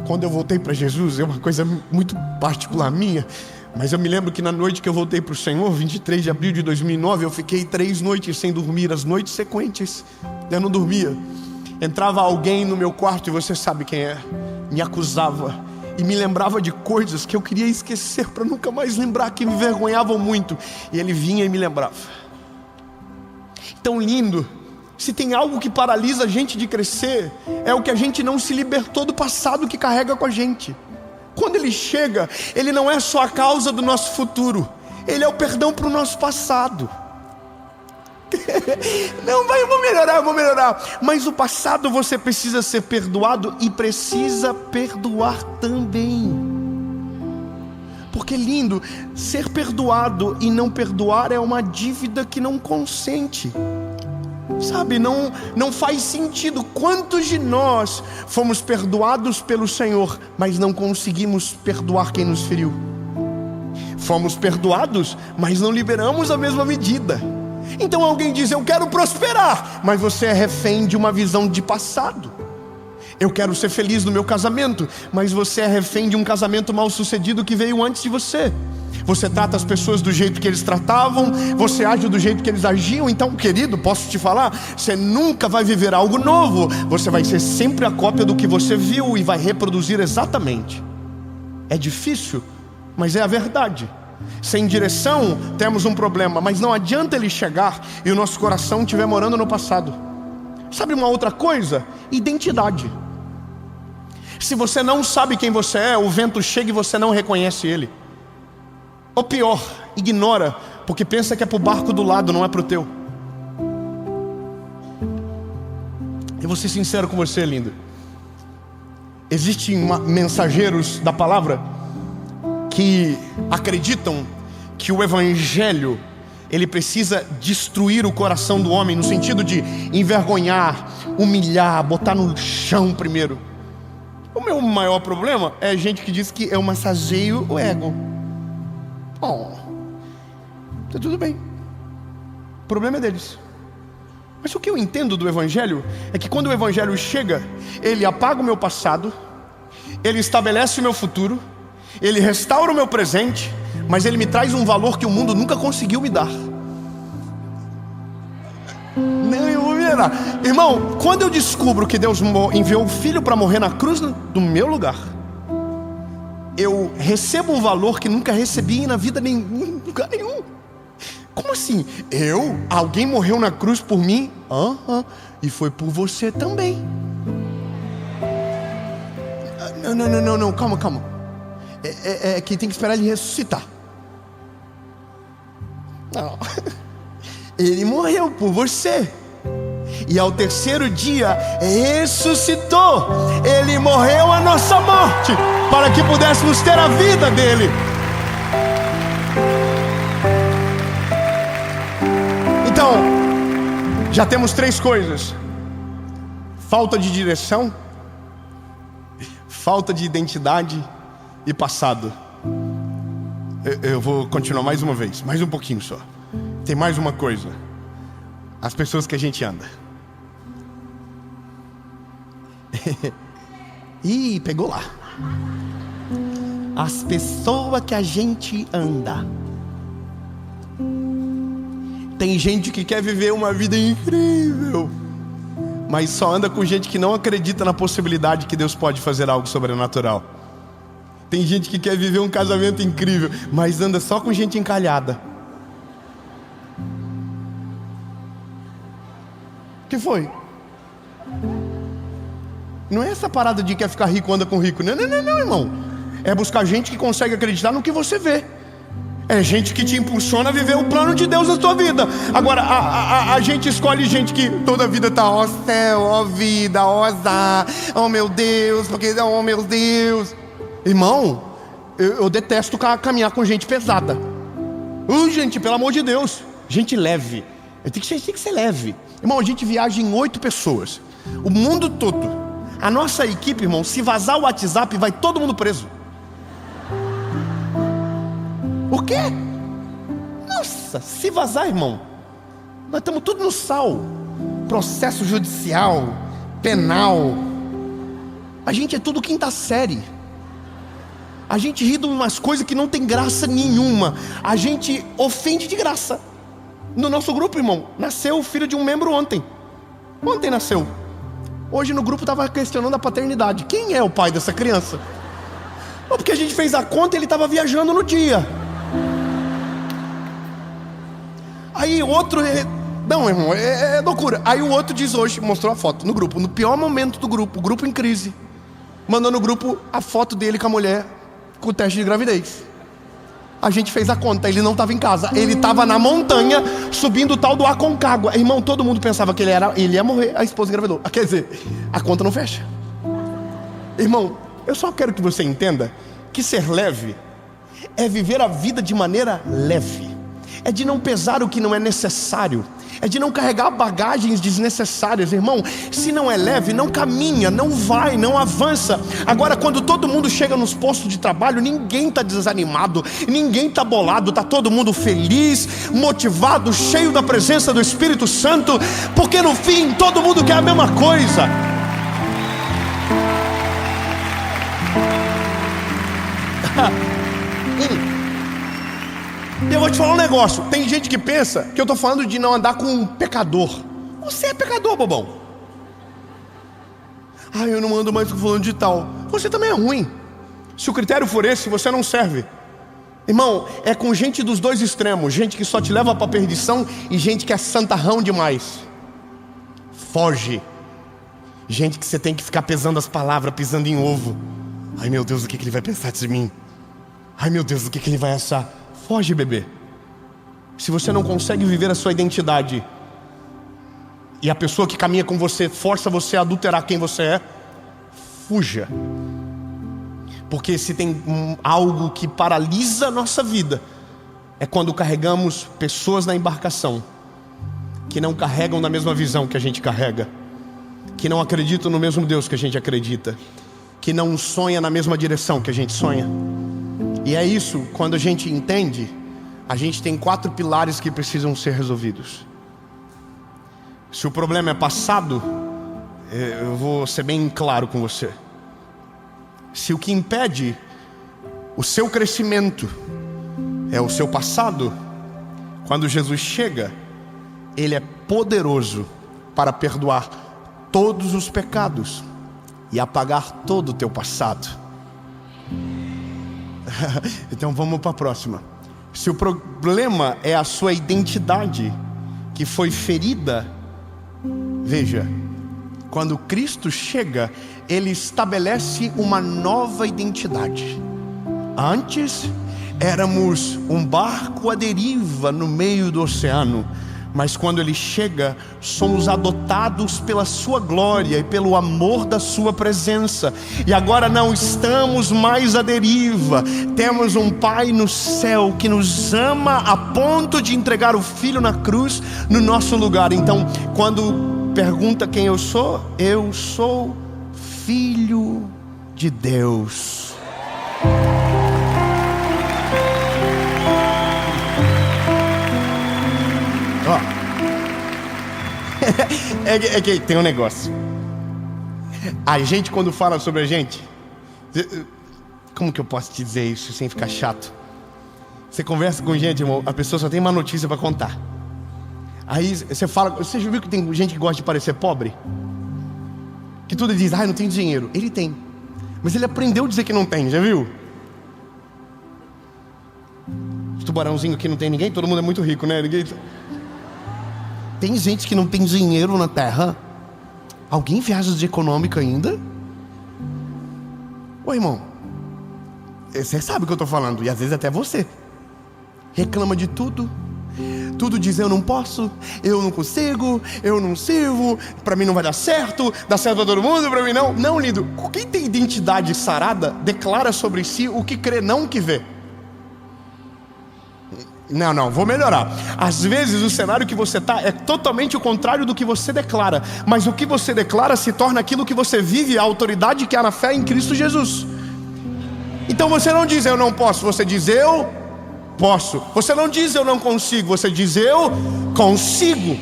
Quando eu voltei para Jesus, é uma coisa muito particular minha, mas eu me lembro que na noite que eu voltei para o Senhor, 23 de abril de 2009, eu fiquei 3 noites sem dormir, as noites sequentes, eu não dormia. Entrava alguém no meu quarto, e você sabe quem é, me acusava e me lembrava de coisas que eu queria esquecer para nunca mais lembrar, que me envergonhavam muito, e ele vinha e me lembrava. Tão lindo. Se tem algo que paralisa a gente de crescer, é o que a gente não se libertou do passado que carrega com a gente. Quando Ele chega, Ele não é só a causa do nosso futuro, Ele é o perdão para o nosso passado. Não, vai, eu vou melhorar. Mas o passado você precisa ser perdoado e precisa perdoar também. Porque lindo, ser perdoado e não perdoar é uma dívida que não consente. Sabe, não faz sentido. Quantos de nós fomos perdoados pelo Senhor, mas não conseguimos perdoar quem nos feriu? Fomos perdoados, mas não liberamos a mesma medida. Então alguém diz, eu quero prosperar, mas você é refém de uma visão de passado. Eu quero ser feliz no meu casamento, mas você é refém de um casamento mal sucedido que veio antes de você. Você trata as pessoas do jeito que eles tratavam, você age do jeito que eles agiam. Então, querido, posso te falar, você nunca vai viver algo novo. Você vai ser sempre a cópia do que você viu e vai reproduzir exatamente. É difícil, mas é a verdade. Sem direção, temos um problema, mas não adianta ele chegar e o nosso coração estiver morando no passado. Sabe uma outra coisa? Identidade. Se você não sabe quem você é, o vento chega e você não reconhece ele. Ou pior, ignora, porque pensa que é pro barco do lado, não é pro teu. Eu vou ser sincero com você, lindo. Existem mensageiros da palavra que acreditam que o evangelho, ele precisa destruir o coração do homem, no sentido de envergonhar, humilhar, botar no chão primeiro. O meu maior problema é gente que diz que eu massageio o ego. Tá tudo bem, o problema é deles. Mas o que eu entendo do evangelho é que quando o evangelho chega, ele apaga o meu passado, ele estabelece o meu futuro, ele restaura o meu presente, mas ele me traz um valor que o mundo nunca conseguiu me dar. Não, eu vou virar. Irmão, quando eu descubro que Deus enviou o Filho para morrer na cruz do meu lugar, eu recebo um valor que nunca recebi na vida em lugar nenhum. Como assim? Alguém morreu na cruz por mim? E foi por você também. Não, calma. É que tem que esperar ele ressuscitar. Não. Ele morreu por você. E ao terceiro dia ressuscitou. Ele morreu a nossa morte, para que pudéssemos ter a vida dele. Então, já temos 3 coisas: falta de direção, falta de identidade e passado. Eu vou continuar mais uma vez, mais um pouquinho só. Tem mais uma coisa: as pessoas que a gente anda. Ih, pegou lá. As pessoas que a gente anda. Tem gente que quer viver uma vida incrível, mas só anda com gente que não acredita na possibilidade que Deus pode fazer algo sobrenatural. Tem gente que quer viver um casamento incrível, mas anda só com gente encalhada. O que foi? Não é essa parada de quer ficar rico, anda com rico. Não, irmão. É buscar gente que consegue acreditar no que você vê. É gente que te impulsiona a viver o plano de Deus na sua vida. Agora, a gente escolhe gente que toda a vida tá, ó céu, ó vida, ó azar, oh meu Deus, porque, oh meu Deus. Irmão, eu detesto caminhar com gente pesada. Gente, pelo amor de Deus, gente leve. Tem que ser leve. Irmão, a gente viaja em 8 pessoas, o mundo todo. A nossa equipe, irmão, se vazar o WhatsApp, vai todo mundo preso. O quê? Nossa, se vazar, irmão, nós estamos tudo no sal. Processo judicial, penal. A gente é tudo 5ª série. A gente ri de umas coisas que não tem graça nenhuma. A gente ofende de graça. No nosso grupo, irmão, nasceu o filho de um membro ontem. Ontem nasceu. Hoje no grupo estava questionando a paternidade. Quem é o pai dessa criança? Porque a gente fez a conta e ele estava viajando no dia. Aí o outro... Não, irmão, é loucura. Aí o outro diz hoje, mostrou a foto no grupo, no pior momento do grupo, o grupo em crise, mandou no grupo a foto dele com a mulher com o teste de gravidez. A gente fez a conta, ele não estava em casa, ele estava na montanha, subindo o tal do Aconcagua. Irmão, todo mundo pensava que ele ia morrer, a esposa engravidou. Quer dizer, a conta não fecha. Irmão, eu só quero que você entenda que ser leve é viver a vida de maneira leve. É de não pesar o que não é necessário. É de não carregar bagagens desnecessárias. Irmão, se não é leve, não caminha, não vai, não avança. Agora, quando todo mundo chega nos postos de trabalho, ninguém está desanimado, ninguém está bolado, está todo mundo feliz, motivado, cheio da presença do Espírito Santo, porque no fim todo mundo quer a mesma coisa. E eu vou te falar um negócio. Tem gente que pensa que eu estou falando de não andar com um pecador. Você é pecador, bobão. Eu não ando mais com fulano de tal. Você também é ruim. Se o critério for esse, você não serve. Irmão, é com gente dos dois extremos. Gente que só te leva para perdição e gente que é santarrão demais. Foge. Gente que você tem que ficar pesando as palavras, pisando em ovo. Ai meu Deus, o que ele vai pensar de mim? Ai meu Deus, o que ele vai achar? Foge, bebê. Se você não consegue viver a sua identidade e a pessoa que caminha com você força você a adulterar quem você é, fuja. Porque se tem algo que paralisa a nossa vida, é quando carregamos pessoas na embarcação que não carregam na mesma visão que a gente carrega, que não acreditam no mesmo Deus que a gente acredita, que não sonha na mesma direção que a gente sonha. E é isso, quando a gente entende, a gente tem 4 pilares que precisam ser resolvidos. Se o problema é passado, eu vou ser bem claro com você. Se o que impede o seu crescimento é o seu passado, quando Jesus chega, Ele é poderoso para perdoar todos os pecados e apagar todo o teu passado. Então vamos para a próxima. Se o problema é a sua identidade que foi ferida, veja, quando Cristo chega, Ele estabelece uma nova identidade. Antes éramos um barco à deriva no meio do oceano, mas quando Ele chega, somos adotados pela sua glória e pelo amor da sua presença. E agora não estamos mais à deriva. Temos um Pai no céu que nos ama a ponto de entregar o Filho na cruz no nosso lugar. Então, quando pergunta quem eu sou filho de Deus. É que tem um negócio. A gente, quando fala sobre a gente, como que eu posso te dizer isso sem ficar chato? Você conversa com gente, irmão, a pessoa só tem uma notícia para contar. Aí você fala, você já viu que tem gente que gosta de parecer pobre? Que tudo ele diz, não tem dinheiro. Ele tem, mas ele aprendeu a dizer que não tem, já viu? Os tubarãozinho aqui não tem ninguém, todo mundo é muito rico, né? Tem gente que não tem dinheiro na terra. Alguém viaja de econômica ainda? Ô irmão, você sabe o que eu estou falando. E às vezes até você reclama de tudo. Tudo diz eu não posso, eu não consigo, eu não sirvo, pra mim não vai dar certo pra todo mundo, pra mim não. Não, lindo, quem tem identidade sarada declara sobre si o que crê, não o que vê. Não, vou melhorar. Às vezes o cenário que você está é totalmente o contrário do que você declara, mas o que você declara se torna aquilo que você vive, a autoridade que há na fé em Cristo Jesus. Então você não diz eu não posso, você diz eu posso. Você não diz eu não consigo, você diz eu consigo.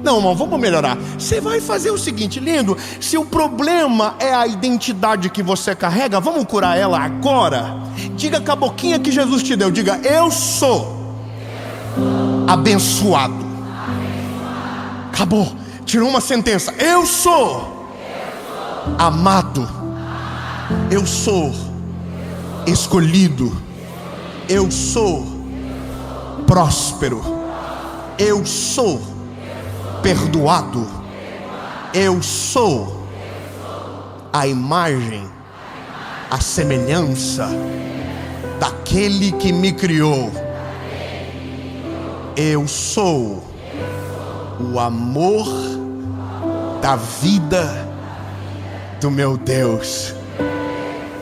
Não, irmão, vamos melhorar. Você vai fazer o seguinte, lindo, se o problema é a identidade que você carrega, vamos curar ela agora. Diga com a boquinha que Jesus te deu, diga eu sou abençoado. Acabou, tirou uma sentença. Eu sou amado. Eu sou escolhido. Eu sou próspero. Eu sou perdoado. Eu sou a imagem, a semelhança daquele que me criou. Eu sou o amor da vida do meu Deus.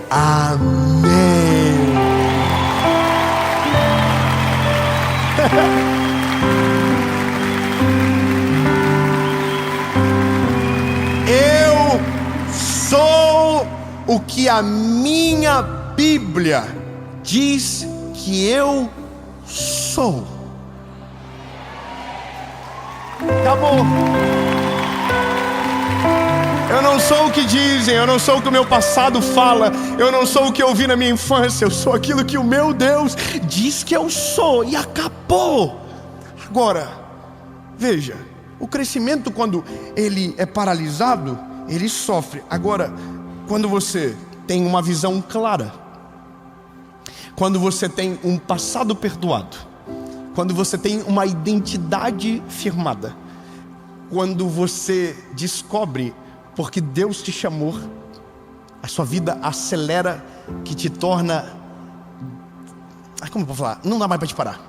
Amém. Eu sou o que a minha Bíblia diz que eu sou. Acabou. Eu não sou o que dizem, eu não sou o que o meu passado fala, eu não sou o que eu vi na minha infância, eu sou aquilo que o meu Deus diz que eu sou, e acabou. Agora, veja, o crescimento, quando ele é paralisado, ele sofre. Agora, quando você tem uma visão clara, quando você tem um passado perdoado, quando você tem uma identidade firmada, quando você descobre porque Deus te chamou, a sua vida acelera, que te torna... como eu vou falar? Não dá mais para te parar.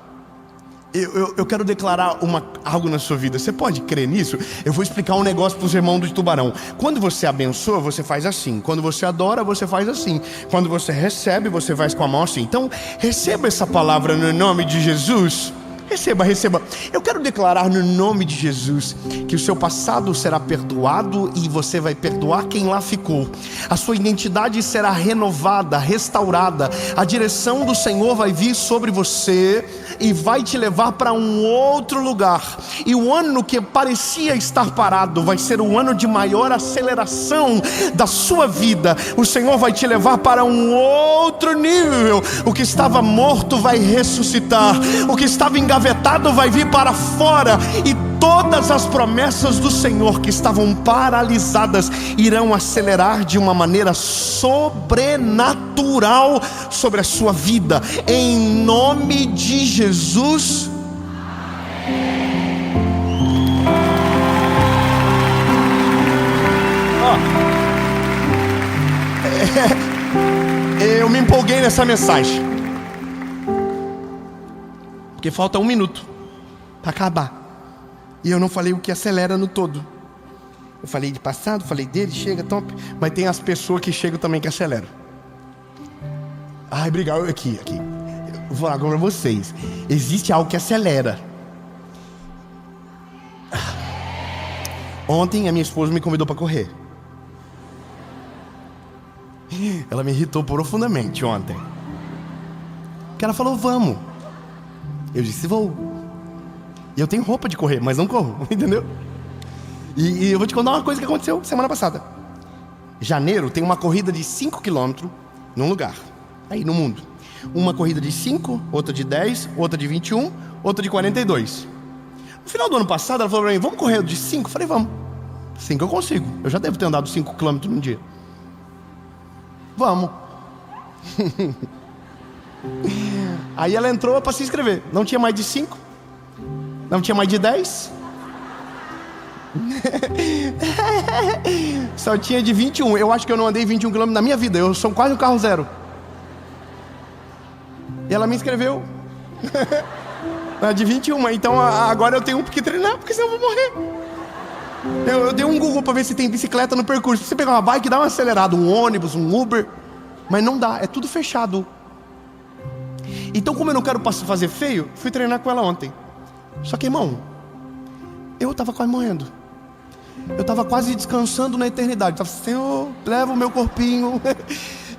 Eu quero declarar algo na sua vida. Você pode crer nisso? Eu vou explicar um negócio para os irmãos do Tubarão. Quando você abençoa, você faz assim. Quando você adora, você faz assim. Quando você recebe, você faz com a mão assim. Então, receba essa palavra no nome de Jesus. Receba, receba. Eu quero declarar no nome de Jesus que o seu passado será perdoado e você vai perdoar quem lá ficou. A sua identidade será renovada, restaurada. A direção do Senhor vai vir sobre você e vai te levar para um outro lugar. E o ano que parecia estar parado vai ser o ano de maior aceleração da sua vida. O Senhor vai te levar para um outro nível. O que estava morto vai ressuscitar. O que estava engavetado vai vir para fora. E todas as promessas do Senhor que estavam paralisadas irão acelerar de uma maneira sobrenatural sobre a sua vida, em nome de Jesus. Eu me empolguei nessa mensagem porque falta 1 minuto para acabar. E eu não falei o que acelera no todo. Eu falei de passado, falei dele, chega, top. Mas tem as pessoas que chegam também que aceleram. Ai, obrigado. Aqui. Eu vou falar agora pra vocês. Existe algo que acelera. Ontem a minha esposa me convidou para correr. Ela me irritou profundamente ontem. Porque ela falou, vamos. Eu disse, vou. E eu tenho roupa de correr, mas não corro, entendeu? E eu vou te contar uma coisa que aconteceu semana passada. Janeiro tem uma corrida de 5 km num lugar, aí no mundo. Uma corrida de 5, outra de 10, outra de 21, outra de 42. No final do ano passado ela falou pra mim, vamos correr de 5? Eu falei, vamos. 5 eu consigo, eu já devo ter andado 5 km num dia. Vamos. Aí ela entrou para se inscrever. Não tinha mais de 5, não tinha mais de 10, só tinha de 21. Eu acho que eu não andei 21 km na minha vida. Eu sou quase um carro zero. E ela me inscreveu na de 21. Então agora eu tenho que treinar, porque senão eu vou morrer. Eu dei um Google para ver se tem bicicleta no percurso. Se você pegar uma bike, dá uma acelerada, um ônibus, um Uber. Mas não dá, é tudo fechado. Então, como eu não quero fazer feio, fui treinar com ela ontem. Só que, irmão, eu estava quase morrendo. Eu estava quase descansando na eternidade. Eu estava, Senhor, leva o meu corpinho.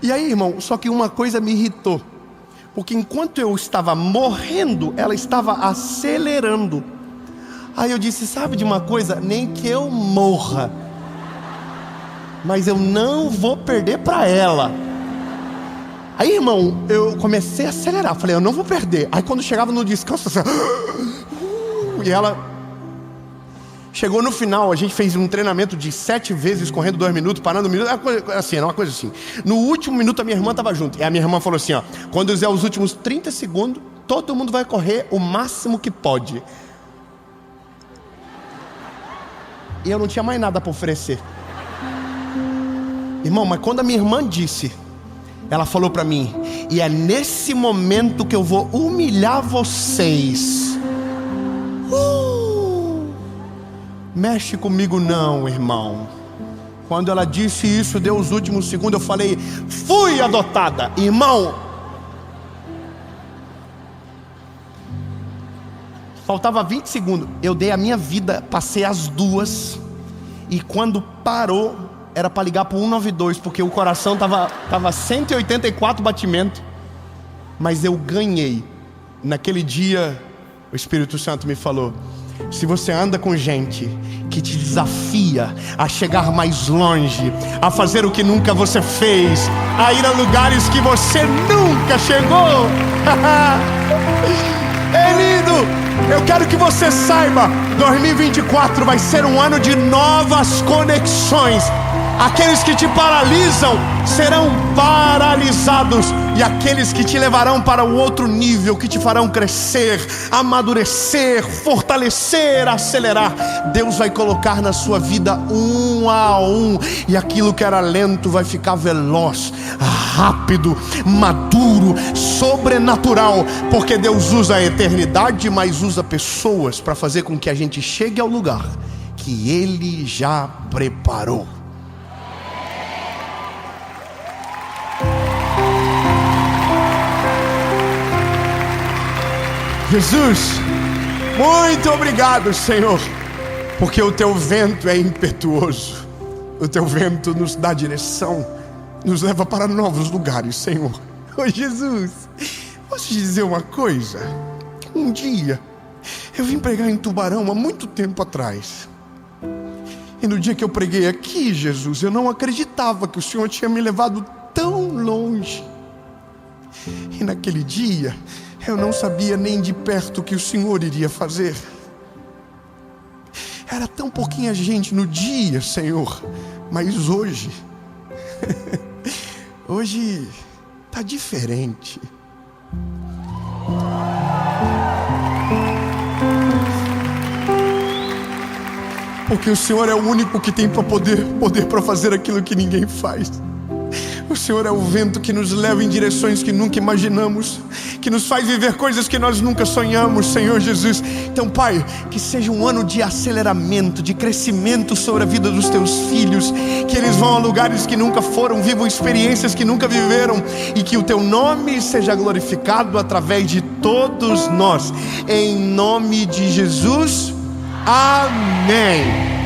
E aí, irmão, só que uma coisa me irritou. Porque enquanto eu estava morrendo, ela estava acelerando. Aí eu disse, sabe de uma coisa? Nem que eu morra, mas eu não vou perder para ela. Aí, irmão, eu comecei a acelerar. Falei, eu não vou perder. Aí quando chegava no descanso, assim, e ela chegou no final. A gente fez um treinamento de 7 vezes, correndo 2 minutos, parando 1 minuto. Assim, era uma coisa assim. No último minuto a minha irmã estava junto. E a minha irmã falou assim, ó, quando eu fizer os últimos 30 segundos, todo mundo vai correr o máximo que pode. E eu não tinha mais nada para oferecer. Irmão, mas quando a minha irmã disse, ela falou para mim, e é nesse momento que eu vou humilhar vocês. Mexe comigo não, irmão. Quando ela disse isso, deu os últimos segundos, eu falei, fui adotada. Irmão, faltava 20 segundos. Eu dei a minha vida, passei as 2. E quando parou, era para ligar para o 192, porque o coração tava 184 batimentos. Mas eu ganhei. Naquele dia, o Espírito Santo me falou, se você anda com gente que te desafia a chegar mais longe, a fazer o que nunca você fez, a ir a lugares que você nunca chegou. É lindo! Eu quero que você saiba, 2024 vai ser um ano de novas conexões. Aqueles que te paralisam serão paralisados, e aqueles que te levarão para o outro nível, que te farão crescer, amadurecer, fortalecer, acelerar, Deus vai colocar na sua vida um a um, e aquilo que era lento vai ficar veloz, rápido, maduro, sobrenatural, porque Deus usa a eternidade, mas usa pessoas para fazer com que a gente chegue ao lugar que Ele já preparou. Jesus, muito obrigado, Senhor, porque o teu vento é impetuoso, o teu vento nos dá direção, nos leva para novos lugares, Senhor. Oh, Jesus, posso te dizer uma coisa? Um dia eu vim pregar em Tubarão há muito tempo atrás, e no dia que eu preguei aqui, Jesus, eu não acreditava que o Senhor tinha me levado tão longe. E naquele dia eu não sabia nem de perto o que o Senhor iria fazer. Era tão pouquinha gente no dia, Senhor, mas hoje hoje está diferente. Porque o Senhor é o único que tem poder para fazer aquilo que ninguém faz. O Senhor é o vento que nos leva em direções que nunca imaginamos, que nos faz viver coisas que nós nunca sonhamos, Senhor Jesus. Então, Pai, que seja um ano de aceleramento, de crescimento sobre a vida dos teus filhos, que eles vão a lugares que nunca foram, vivam experiências que nunca viveram, e que o teu nome seja glorificado através de todos nós, em nome de Jesus, amém.